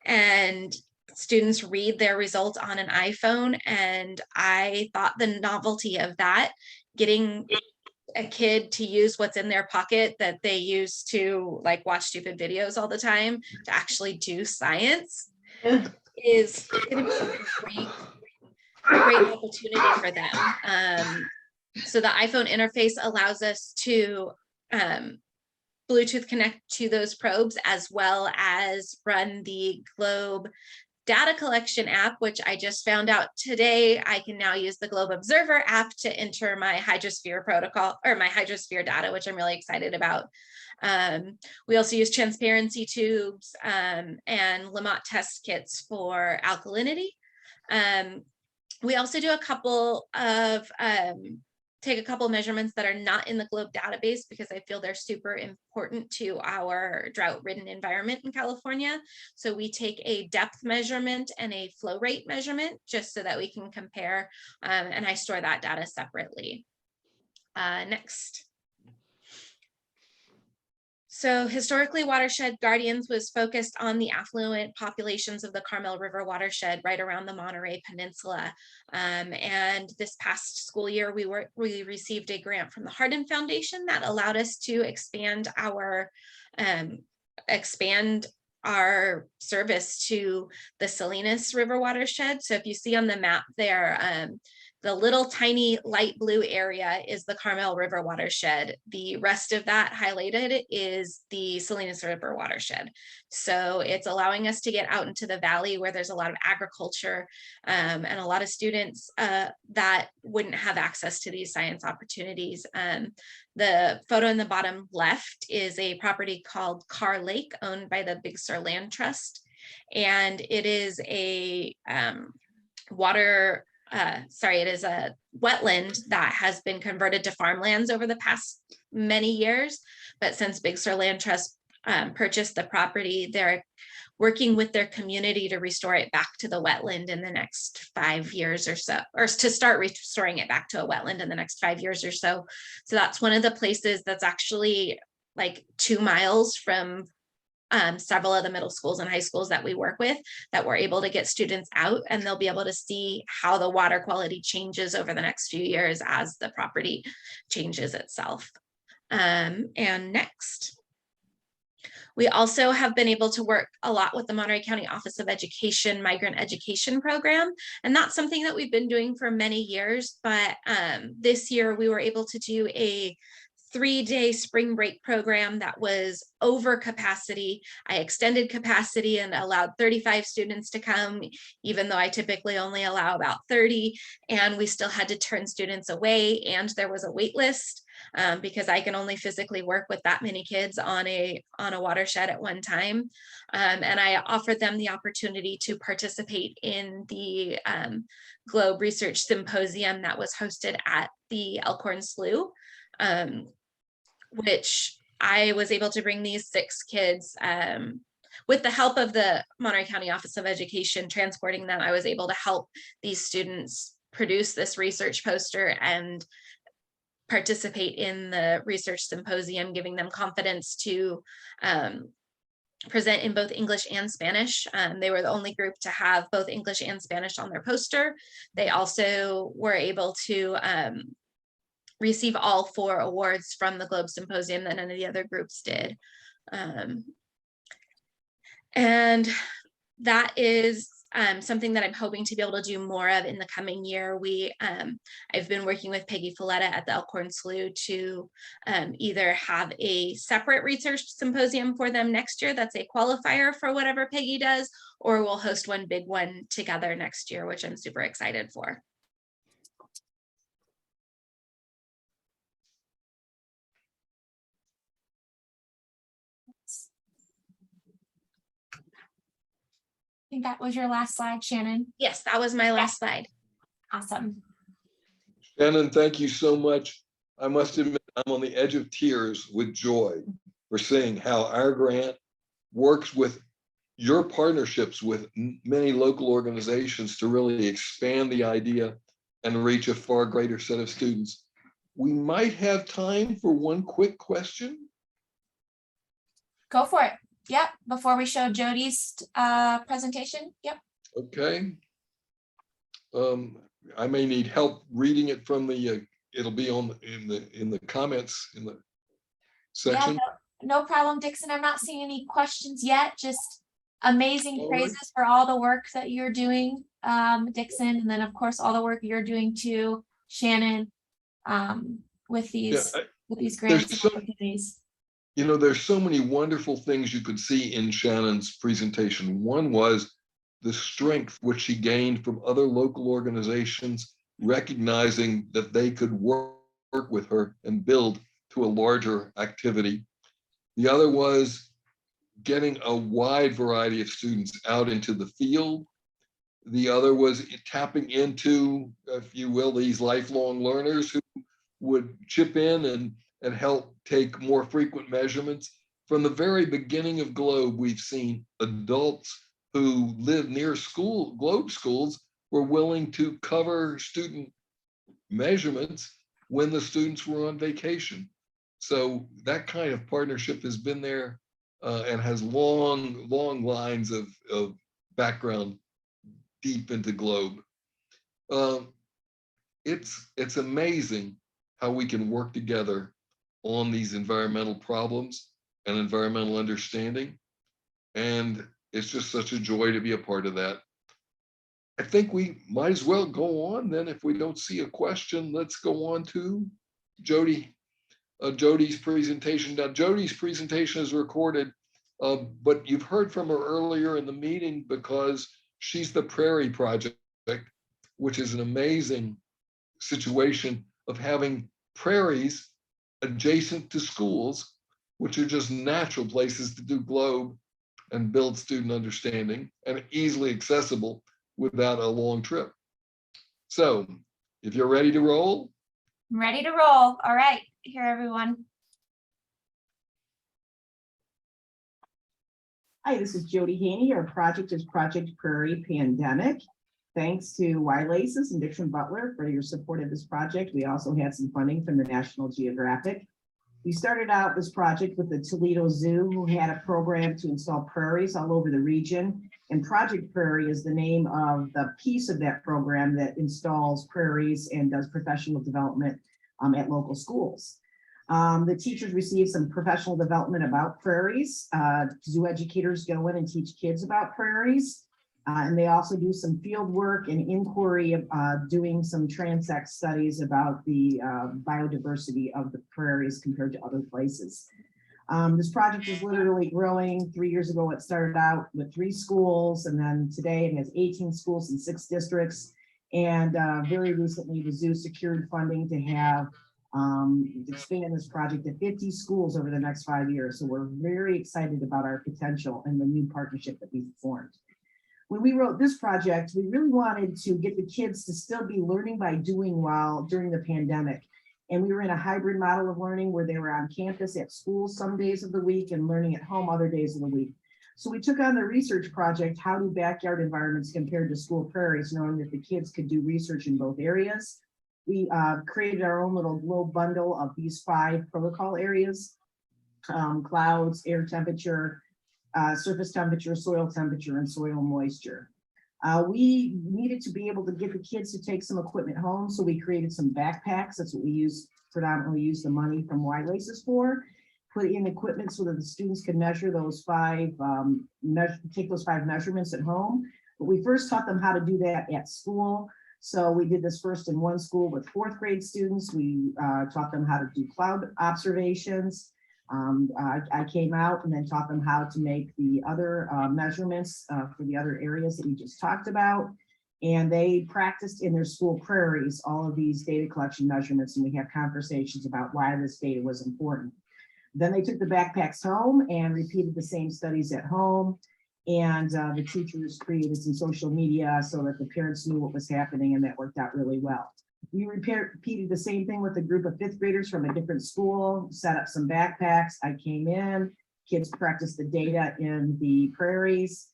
and students read their results on an iPhone. And I thought the novelty of that, getting a kid to use what's in their pocket that they use to, like, watch stupid videos all the time, to actually do science, is going to be a great opportunity for them. So the iPhone interface allows us to Bluetooth connect to those probes, as well as run the Globe data collection app, which I just found out today. I can now use the Globe Observer app to enter my hydrosphere protocol, or my hydrosphere data, which I'm really excited about. We also use transparency tubes and Lamont test kits for alkalinity. We also do a couple of take a couple measurements that are not in the Globe database, because I feel they're super important to our drought-ridden environment in California. So we take a depth measurement and a flow rate measurement, just so that we can compare, and I store that data separately. Next. So historically, Watershed Guardians was focused on the affluent populations of the Carmel River watershed right around the Monterey Peninsula. And this past school year, we received a grant from the Hardin Foundation that allowed us to expand our service to the Salinas River watershed. So if you see on the map there, the little tiny light blue area is the Carmel River watershed. The rest of that highlighted is the Salinas River watershed. So it's allowing us to get out into the valley where there's a lot of agriculture and a lot of students that wouldn't have access to these science opportunities. The photo in the bottom left is a property called Carr Lake, owned by the Big Sur Land Trust. And it is a water it is a wetland that has been converted to farmlands over the past many years. But since Big Sur Land Trust purchased the property, they're working with their community to restore it back to the wetland in the next 5 years or so, or to start restoring it back to a wetland in the next 5 years or so. So that's one of the places that's actually like 2 miles from several of the middle schools and high schools that we work with, that we're able to get students out, and they'll be able to see how the water quality changes over the next few years as the property changes itself. And next. We also have been able to work a lot with the Monterey County Office of Education Migrant Education Program. And that's something that we've been doing for many years, but this year we were able to do a 3-day spring break program that was over capacity. I extended capacity and allowed 35 students to come, even though I typically only allow about 30, and we still had to turn students away, and there was a wait list. Because I can only physically work with that many kids on a watershed at one time. And I offered them the opportunity to participate in the Globe Research Symposium that was hosted at the Elkhorn Slough, which I was able to bring these 6 kids with the help of the Monterey County Office of Education transporting them. I was able to help these students produce this research poster and participate in the research symposium, giving them confidence to present in both English and Spanish. They were the only group to have both English and Spanish on their poster. They also were able to receive all 4 awards from the Globe Symposium that none of the other groups did. And that is something that I'm hoping to be able to do more of in the coming year. I've been working with Peggy Folletta at the Elkhorn Slough to either have a separate research symposium for them next year that's a qualifier for whatever Peggy does, or we'll host one big one together next year, which I'm super excited for. I think that was your last slide, Shannon. Yes, that was my last slide. Awesome. Shannon, thank you so much. I must admit, I'm on the edge of tears with joy for seeing how our grant works with your partnerships with many local organizations to really expand the idea and reach a far greater set of students. We might have time for one quick question. Go for it. Yep, before we show Jody's presentation. Yep. Okay. I may need help reading it from the. It'll be on in the comments in the section. Yeah, no problem, Dixon. I'm not seeing any questions yet. Just amazing praises for all the work that you're doing, Dixon, and then of course all the work you're doing too, Shannon, with these grants and opportunities. You know, there's so many wonderful things you could see in Shannon's presentation. One was the strength which she gained from other local organizations, recognizing that they could work with her and build to a larger activity. The other was getting a wide variety of students out into the field. The other was tapping into, if you will, these lifelong learners who would chip in and help take more frequent measurements. From the very beginning of Globe, we've seen adults who live near Globe schools were willing to cover student measurements when the students were on vacation. So that kind of partnership has been there and has long lines of background deep into Globe. It's amazing how we can work together on these environmental problems and environmental understanding. And it's just such a joy to be a part of that. I think we might as well go on then. If we don't see a question, let's go on to Jody. Jody's presentation. Now, Jody's presentation is recorded, but you've heard from her earlier in the meeting because she's the Prairie Project, which is an amazing situation of having prairies adjacent to schools, which are just natural places to do Globe and build student understanding and easily accessible without a long trip. So if you're ready to roll, I'm ready to roll. All right, here, everyone. Hi, this is Jody Haney. Our project is Project Prairie Pandemic. Thanks to YLACES and Dixon Butler for your support of this project. We also had some funding from the National Geographic. We started out this project with the Toledo Zoo, who had a program to install prairies all over the region. And Project Prairie is the name of the piece of that program that installs prairies and does professional development at local schools. The teachers receive some professional development about prairies. Zoo educators go in and teach kids about prairies. And they also do some field work and inquiry of doing some transect studies about the biodiversity of the prairies compared to other places. This project is literally growing. 3 years ago, it started out with 3 schools, and then today it has 18 schools in 6 districts. And very recently, the zoo secured funding to have expand this project to 50 schools over the next 5 years. So we're very excited about our potential and the new partnership that we've formed. When we wrote this project, we really wanted to get the kids to still be learning by doing during the pandemic. And we were in a hybrid model of learning where they were on campus at school some days of the week and learning at home other days of the week. So we took on the research project, how do backyard environments compared to school prairies, knowing that the kids could do research in both areas. We created our own little globe bundle of these 5 protocol areas: clouds, air temperature, surface temperature, soil temperature, and soil moisture. We needed to be able to get the kids to take some equipment home, so we created some backpacks. That's what we predominantly use the money from YLACES for. Put in equipment so that the students could measure those 5, take those 5 measurements at home. But we first taught them how to do that at school. So we did this first in one school with 4th grade students. We taught them how to do cloud observations. I came out and then taught them how to make the other measurements for the other areas that we just talked about. And they practiced in their school prairies all of these data collection measurements, and we had conversations about why this data was important. Then they took the backpacks home and repeated the same studies at home. And the teachers created some social media so that the parents knew what was happening, and that worked out really well. We repeated the same thing with a group of 5th graders from a different school, set up some backpacks. I came in, kids practiced the data in the prairies.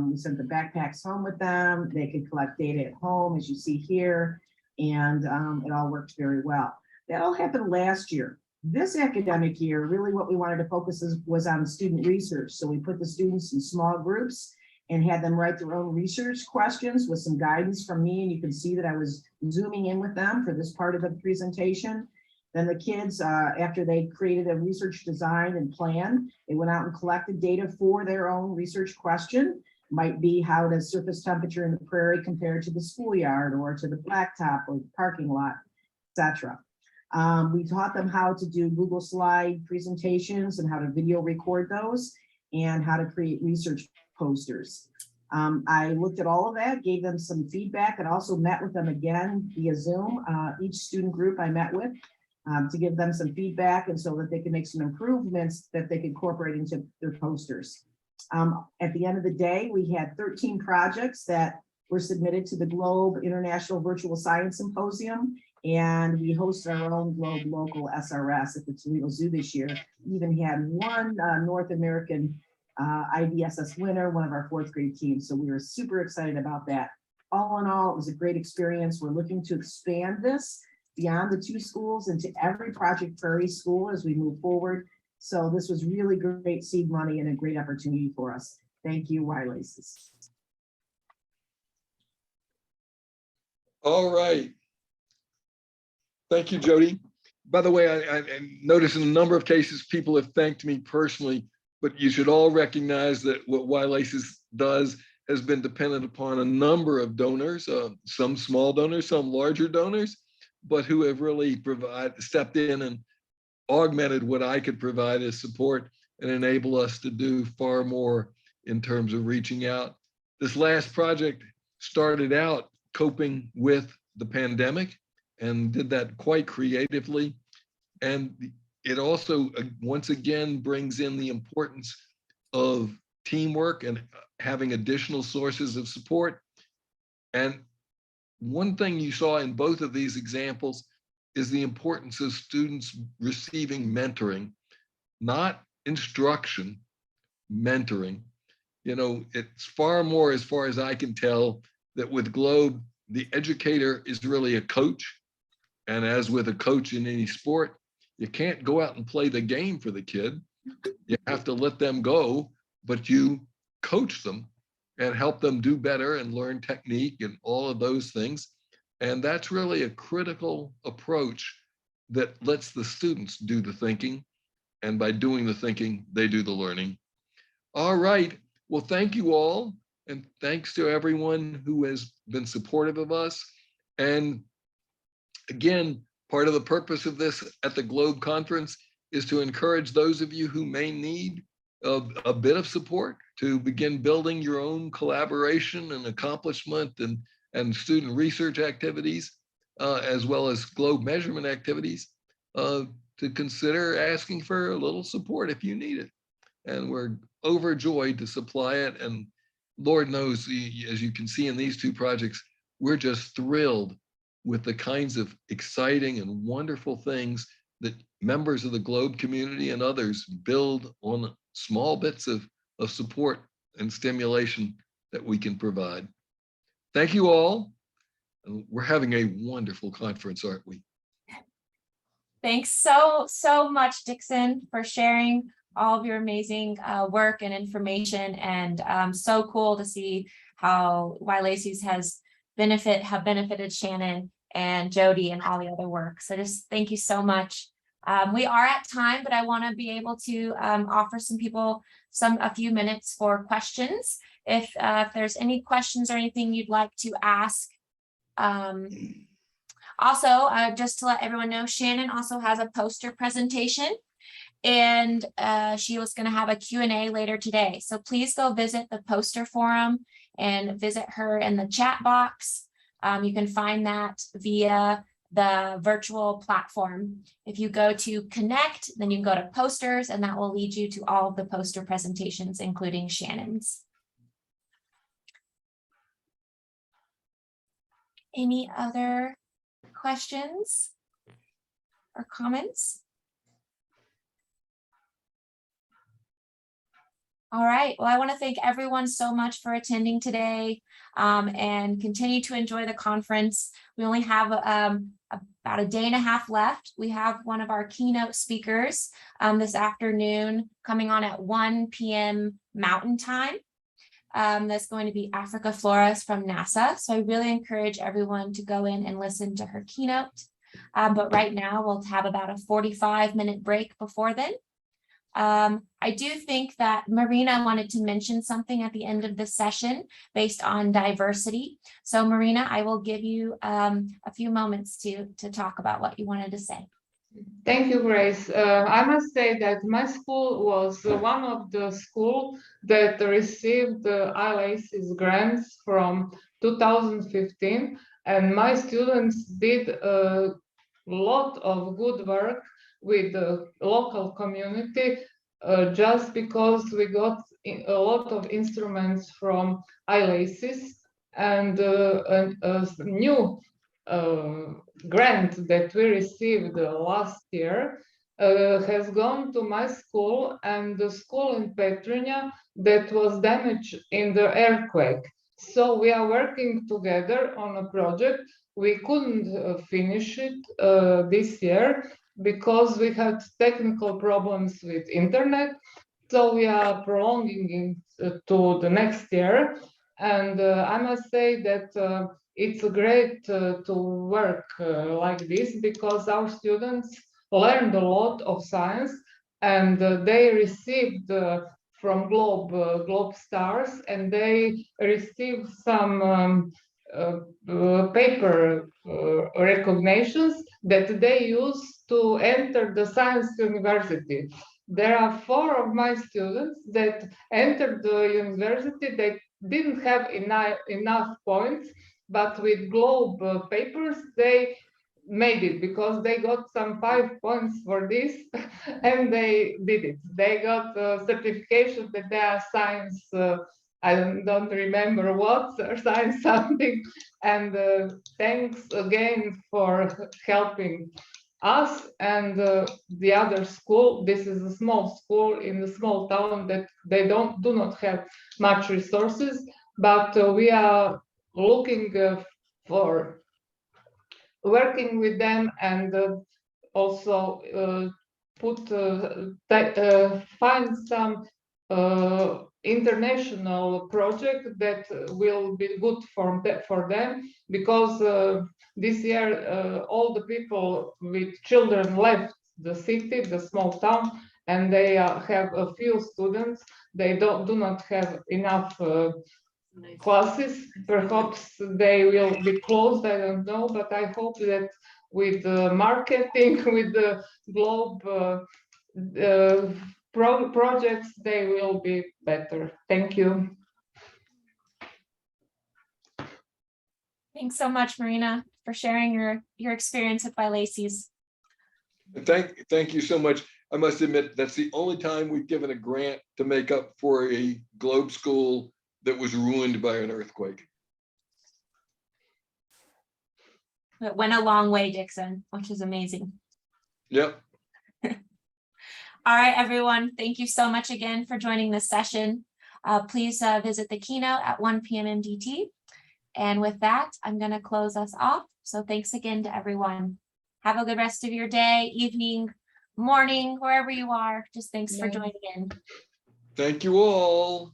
We sent the backpacks home with them. They could collect data at home, as you see here, and it all worked very well. That all happened last year. This academic year, really what we wanted to focus was on student research. So we put the students in small groups and had them write their own research questions with some guidance from me. And you can see that I was zooming in with them for this part of the presentation. Then the kids, after they created a research design and plan, they went out and collected data for their own research question. Might be, how does surface temperature in the prairie compare to the schoolyard or to the blacktop or the parking lot, etc. We taught them how to do Google Slide presentations and how to video record those and how to create research posters. I looked at all of that, gave them some feedback, and also met with them again via Zoom. Each student group I met with to give them some feedback, and so that they can make some improvements that they could incorporate into their posters. At the end of the day, we had 13 projects that were submitted to the Globe International Virtual Science Symposium, and we hosted our own Globe local SRS at the Toledo Zoo this year. We even had one North American IBSS winner, one of our 4th grade teams. So we were super excited about that. All in all, it was a great experience. We're looking to expand this beyond the 2 schools into every Project Prairie school as we move forward. So this was really great seed money and a great opportunity for us. Thank you, YLACES. all right. Thank you, Jody. By the way, I noticed in a number of cases, people have thanked me personally, but you should all recognize that what YLACES does has been dependent upon a number of donors, some small donors, some larger donors, but who have really stepped in and augmented what I could provide as support and enable us to do far more in terms of reaching out. This last project started out coping with the pandemic and did that quite creatively. And it also, once again, brings in the importance of teamwork and having additional sources of support. And one thing you saw in both of these examples is the importance of students receiving mentoring, not instruction, mentoring. You know, it's far more, as far as I can tell, that with Globe, the educator is really a coach. And as with a coach in any sport, you can't go out and play the game for the kid. You have to let them go, but you coach them and help them do better and learn technique and all of those things. And that's really a critical approach that lets the students do the thinking. And by doing the thinking, they do the learning. All right. Well, thank you all. And thanks to everyone who has been supportive of us. And again, part of the purpose of this at the Globe Conference is to encourage those of you who may need a bit of support to begin building your own collaboration and accomplishment and student research activities, as well as Globe measurement activities, to consider asking for a little support if you need it. And we're overjoyed to supply it. And Lord knows, as you can see in these two projects, we're just thrilled with the kinds of exciting and wonderful things that members of the Globe community and others build on small bits of support and stimulation that we can provide. Thank you all. We're having a wonderful conference, aren't we? Thanks so much, Dixon, for sharing all of your amazing work and information, and so cool to see how YLACES have benefited Shannon and Jody and all the other work. So just thank you so much. We are at time, but I want to be able to offer some people a few minutes for questions. If there's any questions or anything you'd like to ask. Also, just to let everyone know, Shannon also has a poster presentation, and she was going to have a Q&A later today. So please go visit the poster forum and visit her in the chat box. You can find that via the virtual platform. If you go to Connect, then you can go to posters, and that will lead you to all of the poster presentations, including Shannon's. Any other questions or comments? All right. Well, I want to thank everyone so much for attending today, and continue to enjoy the conference. We only have about a day and a half left. We have one of our keynote speakers this afternoon coming on at 1 p.m. Mountain Time. That's going to be Africa Flores from NASA. So I really encourage everyone to go in and listen to her keynote. But right now we'll have about a 45-minute break before then. I do think that Marina wanted to mention something at the end of the session based on diversity. So Marina, I will give you a few moments to talk about what you wanted to say. Thank you, Grace. I must say that my school was one of the schools that received the YLACES grants from 2015, and my students did a lot of good work with the local community, just because we got a lot of instruments from YLACES, and a new grant that we received last year has gone to my school and the school in Petrinja that was damaged in the earthquake. So we are working together on a project. We couldn't finish it this year because we had technical problems with internet. So we are prolonging it to the next year. And I must say that it's great to work like this, because our students learned a lot of science, and they received from Globe stars, and they received some paper recognitions that they use to enter the science university. There are 4 of my students that entered the university. They didn't have enough points, but with Globe papers, they made it because they got some 5 points for this and they did it. They got a certification that they are science I don't remember what, or science something. And thanks again for helping us and the other school. This is a small school in a small town that they do not have much resources, but we are looking for working with them and also find some international project that will be good for them, because this year all the people with children left the city, the small town, and they have a few students. They do not have enough classes. Perhaps they will be closed, I don't know, but I hope that with the marketing, with the Globe projects, they will be better. Thank you. Thanks so much, Marina, for sharing your experience at Lacey's. Thank you so much. I must admit, that's the only time we've given a grant to make up for a Globe school that was ruined by an earthquake. It went a long way, Dixon, which is amazing. Yep. All right, everyone. Thank you so much again for joining this session. Please visit the keynote at 1 p.m. MDT. And with that, I'm going to close us off. So thanks again to everyone. Have a good rest of your day, evening, morning, wherever you are. Just thanks for joining in. Thank you all.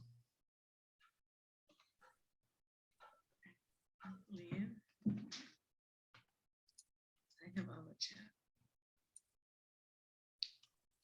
I have all the chat.